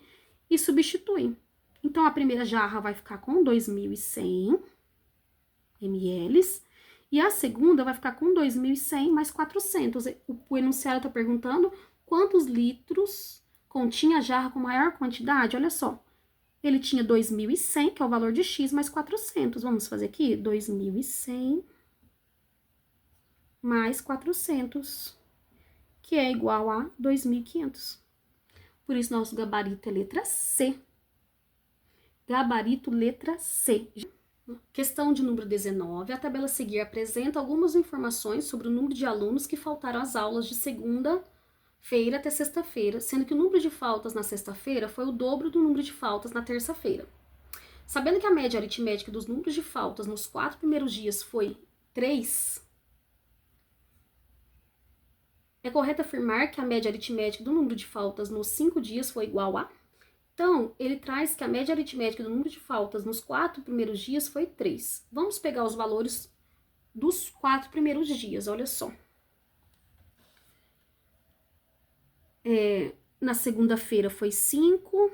e substitui. Então, a primeira jarra vai ficar com 2.100 ml. E a segunda vai ficar com 2.100 mais 400. O enunciado está perguntando Quantos litros continha a jarra com maior quantidade? Olha só. Ele tinha 2.100, que é o valor de X, mais 400. Vamos fazer aqui? 2.100 mais 400, que é igual a 2.500. Por isso, nosso gabarito é letra C. Gabarito letra C. Questão de número 19. A tabela a seguir apresenta algumas informações sobre o número de alunos que faltaram às aulas de segunda-feira até sexta-feira, sendo que o número de faltas na sexta-feira foi o dobro do número de faltas na terça-feira. Sabendo que a média aritmética dos números de faltas nos 4 primeiros dias foi 3, é correto afirmar que a média aritmética do número de faltas nos 5 dias foi igual a... Então, ele traz que a média aritmética do número de faltas nos 4 primeiros dias foi 3. Vamos pegar os valores dos 4 primeiros dias, olha só. Na segunda-feira foi 5,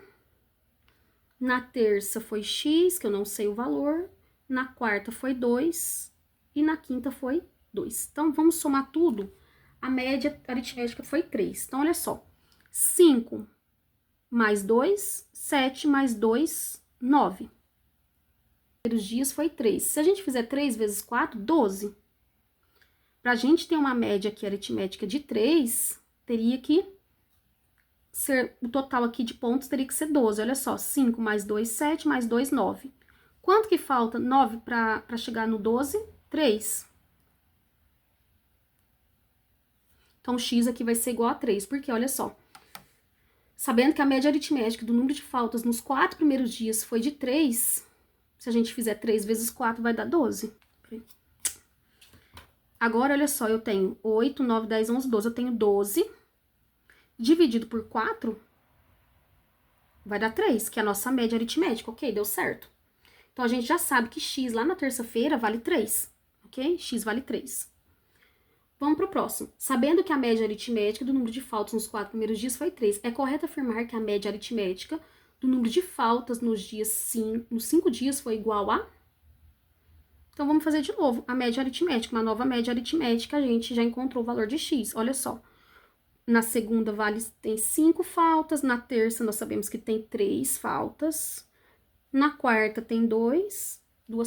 na terça foi X, que eu não sei o valor, na quarta foi 2 e na quinta foi 2. Então, vamos somar tudo. A média aritmética foi 3. Então, olha só. 5 mais 2, 7 mais 2, 9. Os dias foi 3. Se a gente fizer 3 vezes 4, 12. Para a gente ter uma média aqui aritmética de 3, teria que ser, o total aqui de pontos teria que ser 12. Olha só, 5 mais 2, 7, mais 2, 9. Quanto que falta 9 para chegar no 12? 3. Então, x aqui vai ser igual a 3, porque olha só. Sabendo que a média aritmética do número de faltas nos 4 primeiros dias foi de 3, se a gente fizer 3 vezes 4, vai dar 12. Agora, olha só, eu tenho 8, 9, 10, 11, 12. Eu tenho 12 dividido por 4, vai dar 3, que é a nossa média aritmética, ok? Deu certo. Então, a gente já sabe que x lá na terça-feira vale 3, ok? X vale 3. Vamos para o próximo. Sabendo que a média aritmética do número de faltas nos 4 primeiros dias foi 3, é correto afirmar que a média aritmética do número de faltas nos 5 dias foi igual a... Então, vamos fazer de novo a média aritmética. Uma nova média aritmética, a gente já encontrou o valor de x. Olha só. Na segunda tem 5 faltas, na terça nós sabemos que tem 3 faltas, na quarta tem 2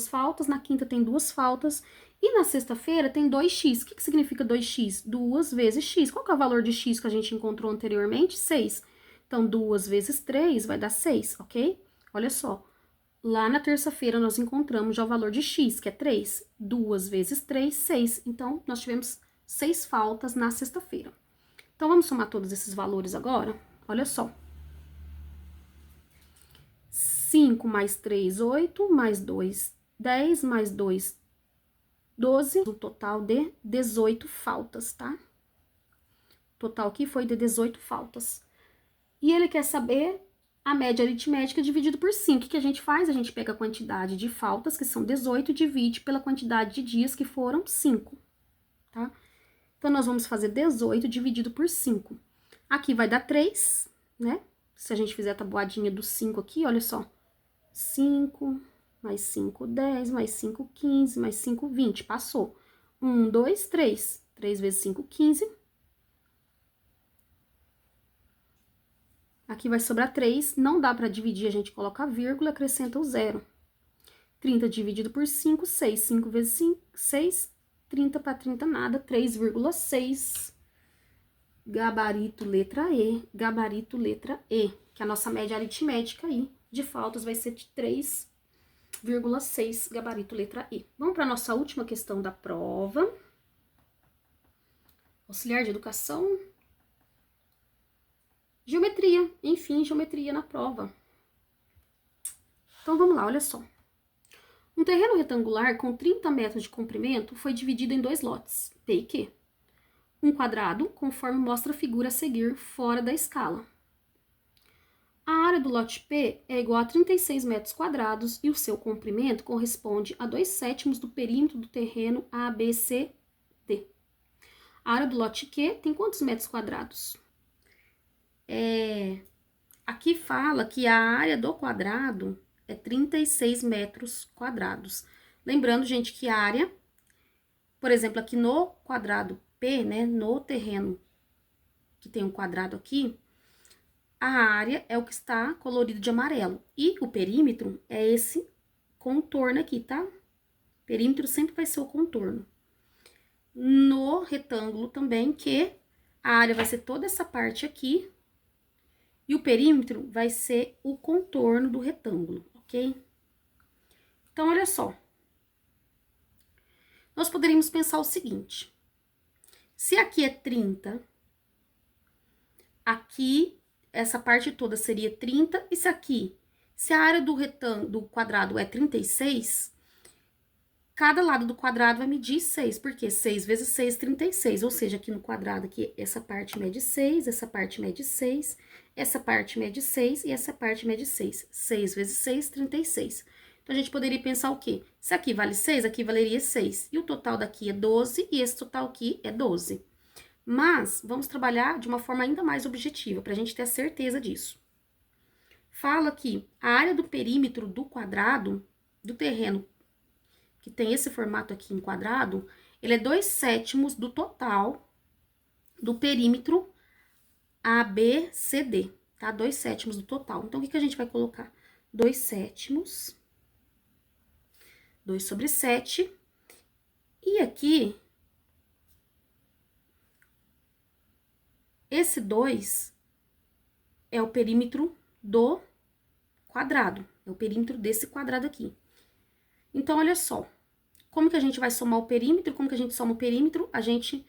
faltas, na quinta tem 2 faltas, e na sexta-feira tem 2x. O que significa 2x? 2 vezes x. Qual que é o valor de x que a gente encontrou anteriormente? 6. Então, 2 vezes 3 vai dar 6, ok? Olha só, lá na terça-feira nós encontramos já o valor de x, que é 3. 2 vezes 3, 6. Então, nós tivemos 6 faltas na sexta-feira. Então, vamos somar todos esses valores agora? Olha só. 5 mais 3, 8, mais 2, 10, mais 2, 12, um total de 18 faltas, tá? O total aqui foi de 18 faltas. E ele quer saber a média aritmética dividido por 5. O que a gente faz? A gente pega a quantidade de faltas, que são 18, e divide pela quantidade de dias, que foram 5, tá? Então, nós vamos fazer 18 dividido por 5. Aqui vai dar 3, né? Se a gente fizer a tabuadinha do 5 aqui, olha só. 5, mais 5, 10, mais 5, 15, mais 5, 20. Passou. 1, 2, 3. 3 vezes 5, 15. Aqui vai sobrar 3. Não dá para dividir, a gente coloca a vírgula, acrescenta o 0. 30 dividido por 5, 6. 5 vezes 5, 6. 30 para 30, nada. 3,6. Gabarito letra E. Gabarito letra E. Que é a nossa média aritmética aí de faltas vai ser de 3,6, gabarito letra E. Vamos para a nossa última questão da prova. Auxiliar de educação. Geometria, enfim, geometria na prova. Então, vamos lá, olha só. Um terreno retangular com 30 metros de comprimento foi dividido em 2 lotes, P e Q. Um quadrado, conforme mostra a figura a seguir, fora da escala. A área do lote P é igual a 36 metros quadrados e o seu comprimento corresponde a 2/7 do perímetro do terreno ABCD. A área do lote Q tem quantos metros quadrados? Aqui fala que a área do quadrado é 36 metros quadrados. Lembrando, gente, que a área, por exemplo, aqui no quadrado P, né, no terreno que tem um quadrado aqui, a área é o que está colorido de amarelo. E o perímetro é esse contorno aqui, tá? Perímetro sempre vai ser o contorno. No retângulo também, que a área vai ser toda essa parte aqui. E o perímetro vai ser o contorno do retângulo, ok? Então, olha só. Nós poderíamos pensar o seguinte. Se aqui é 30, aqui, essa parte toda seria 30. E se a área do retângulo, do quadrado é 36, cada lado do quadrado vai medir 6, porque 6 vezes 6, 36. Ou seja, aqui no quadrado, aqui, essa parte mede 6, essa parte mede 6, essa parte mede 6 e essa parte mede 6. 6 vezes 6, 36. Então, a gente poderia pensar o quê? Se aqui vale 6, aqui valeria 6. E o total daqui é 12 e esse total aqui é 12. Mas, vamos trabalhar de uma forma ainda mais objetiva, para a gente ter a certeza disso. Fala que a área do perímetro do quadrado, do terreno, que tem esse formato aqui em quadrado, ele é 2/7 do total do perímetro ABCD, tá? 2/7 do total. Então, o que a gente vai colocar? 2/7, 2 sobre 7, e aqui, esse 2 é o perímetro do quadrado, é o perímetro desse quadrado aqui. Então, olha só, como que a gente vai somar o perímetro? Como que a gente soma o perímetro? A gente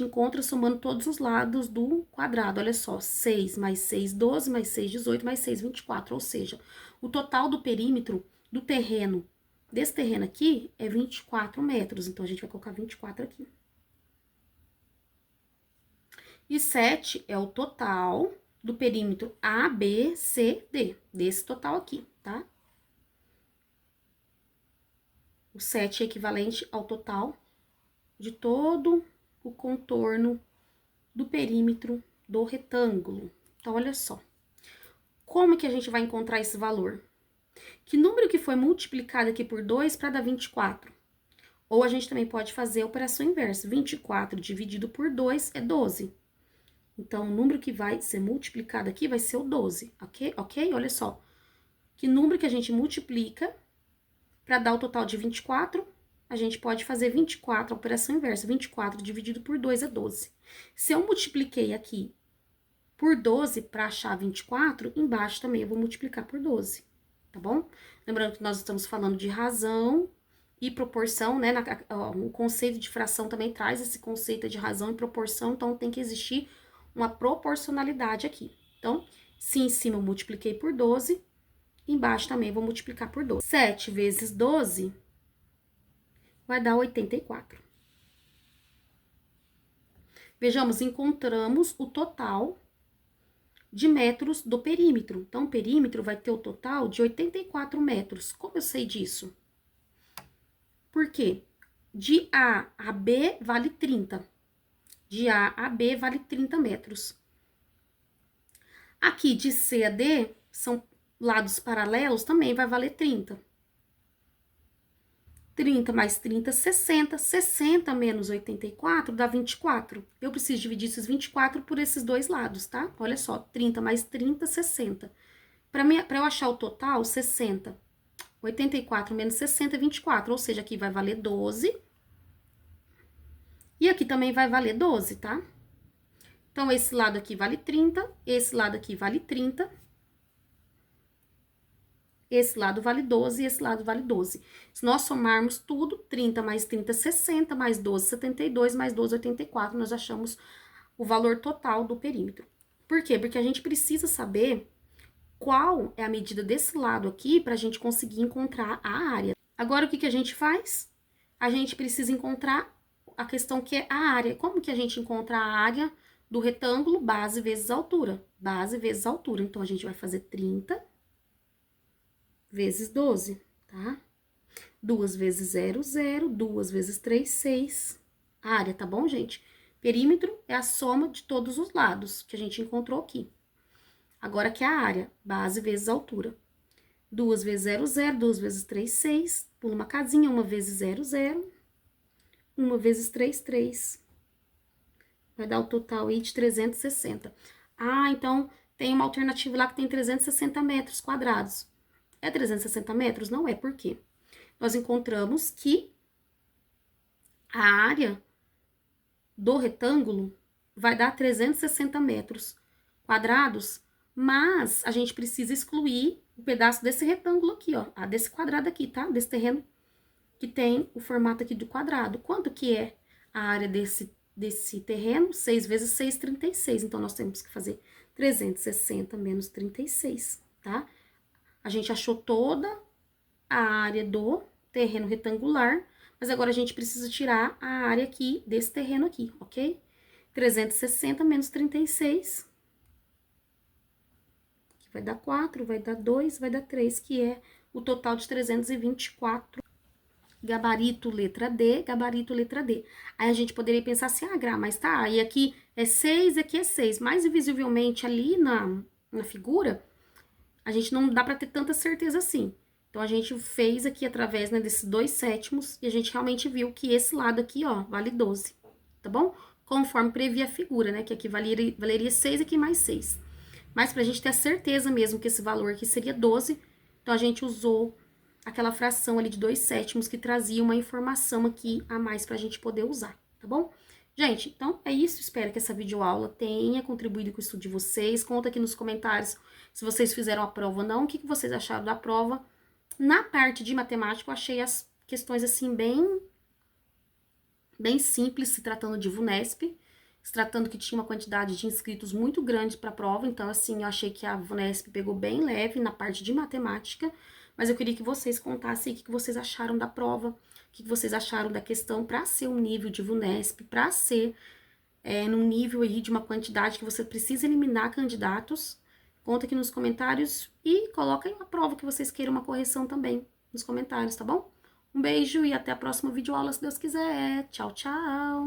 encontra somando todos os lados do quadrado. Olha só, 6 mais 6, 12, mais 6, 18, mais 6, 24. Ou seja, o total do perímetro do terreno, desse terreno aqui, é 24 metros. Então, a gente vai colocar 24 aqui. E 7 é o total do perímetro ABCD, desse total aqui, tá? O 7 é equivalente ao total de todo o contorno do perímetro do retângulo. Então, olha só. Como que a gente vai encontrar esse valor? Que número que foi multiplicado aqui por 2 para dar 24? Ou a gente também pode fazer a operação inversa. 24 dividido por 2 é 12. Então, o número que vai ser multiplicado aqui vai ser o 12, ok? Ok? Olha só. Que número que a gente multiplica para dar o total de 24? A gente pode fazer 24, a operação inversa. 24 dividido por 2 é 12. Se eu multipliquei aqui por 12 para achar 24, embaixo também eu vou multiplicar por 12, tá bom? Lembrando que nós estamos falando de razão e proporção, né? O conceito de fração também traz esse conceito de razão e proporção, então tem que existir uma proporcionalidade aqui. Então, se em cima eu multipliquei por 12, embaixo também vou multiplicar por 12. 7 vezes 12 vai dar 84. Vejamos, encontramos o total de metros do perímetro. Então, o perímetro vai ter o total de 84 metros. Como eu sei disso? Por quê? De A a B vale 30. De A a B vale 30 metros. Aqui, de C a D, são lados paralelos, também vai valer 30. 30 mais 30, 60. 60 menos 84 dá 24. Eu preciso dividir esses 24 por esses dois lados, tá? Olha só, 30 mais 30, 60. Para eu achar o total, 60. 84 menos 60 é 24, ou seja, aqui vai valer 12. E aqui também vai valer 12, tá? Então, esse lado aqui vale 30, esse lado aqui vale 30. Esse lado vale 12 e esse lado vale 12. Se nós somarmos tudo, 30 mais 30, 60, mais 12, 72, mais 12, 84, nós achamos o valor total do perímetro. Por quê? Porque a gente precisa saber qual é a medida desse lado aqui para a gente conseguir encontrar a área. Agora, o que a gente faz? A gente precisa encontrar a questão que é a área. Como que a gente encontra a área do retângulo? Base vezes altura. Base vezes altura. Então, a gente vai fazer 30 vezes 12, tá? 2 vezes 0, 0. 2 vezes 3, 6. A área, tá bom, gente? Perímetro é a soma de todos os lados que a gente encontrou aqui. Agora que é a área, base vezes altura. 2 vezes 0, 0. 2 vezes 3, 6. Pula uma casinha, 1 vezes 0, 0. 1 vezes 3, 3. Vai dar o total aí de 360. Ah, então tem uma alternativa lá que tem 360 metros quadrados. É 360 metros? Não é, por quê? Nós encontramos que a área do retângulo vai dar 360 metros quadrados, mas a gente precisa excluir o pedaço desse retângulo aqui, ó, desse quadrado aqui, tá? Desse terreno que tem o formato aqui do quadrado. Quanto que é a área desse terreno? 6 vezes 6, 36. Então, nós temos que fazer 360 menos 36, tá? A gente achou toda a área do terreno retangular, mas agora a gente precisa tirar a área aqui desse terreno aqui, ok? 360 menos 36, que vai dar 4, vai dar 2, vai dar 3, que é o total de 324. Gabarito letra D, gabarito letra D. Aí a gente poderia pensar assim, ah, Gra, mas tá, e aqui é 6, aqui é 6. Mas visivelmente ali na figura, a gente não dá pra ter tanta certeza assim. Então, a gente fez aqui através, né, desses 2/7 e a gente realmente viu que esse lado aqui, ó, vale 12, tá bom? Conforme previa a figura, né, que aqui valeria 6, aqui mais 6. Mas pra gente ter a certeza mesmo que esse valor aqui seria 12, então a gente usou aquela fração ali de 2/7 que trazia uma informação aqui a mais pra gente poder usar, tá bom? Gente, então é isso, espero que essa videoaula tenha contribuído com o estudo de vocês. Conta aqui nos comentários se vocês fizeram a prova ou não, o que vocês acharam da prova. Na parte de matemática, eu achei as questões assim bem simples, se tratando de VUNESP, se tratando que tinha uma quantidade de inscritos muito grande para a prova, então assim, eu achei que a VUNESP pegou bem leve na parte de matemática, mas eu queria que vocês contassem o que vocês acharam da prova, o que vocês acharam da questão para ser um nível de VUNESP, para ser num nível aí de uma quantidade que você precisa eliminar candidatos. Conta aqui nos comentários e coloca aí uma prova que vocês queiram uma correção também nos comentários, tá bom? Um beijo e até a próxima videoaula, se Deus quiser. Tchau, tchau!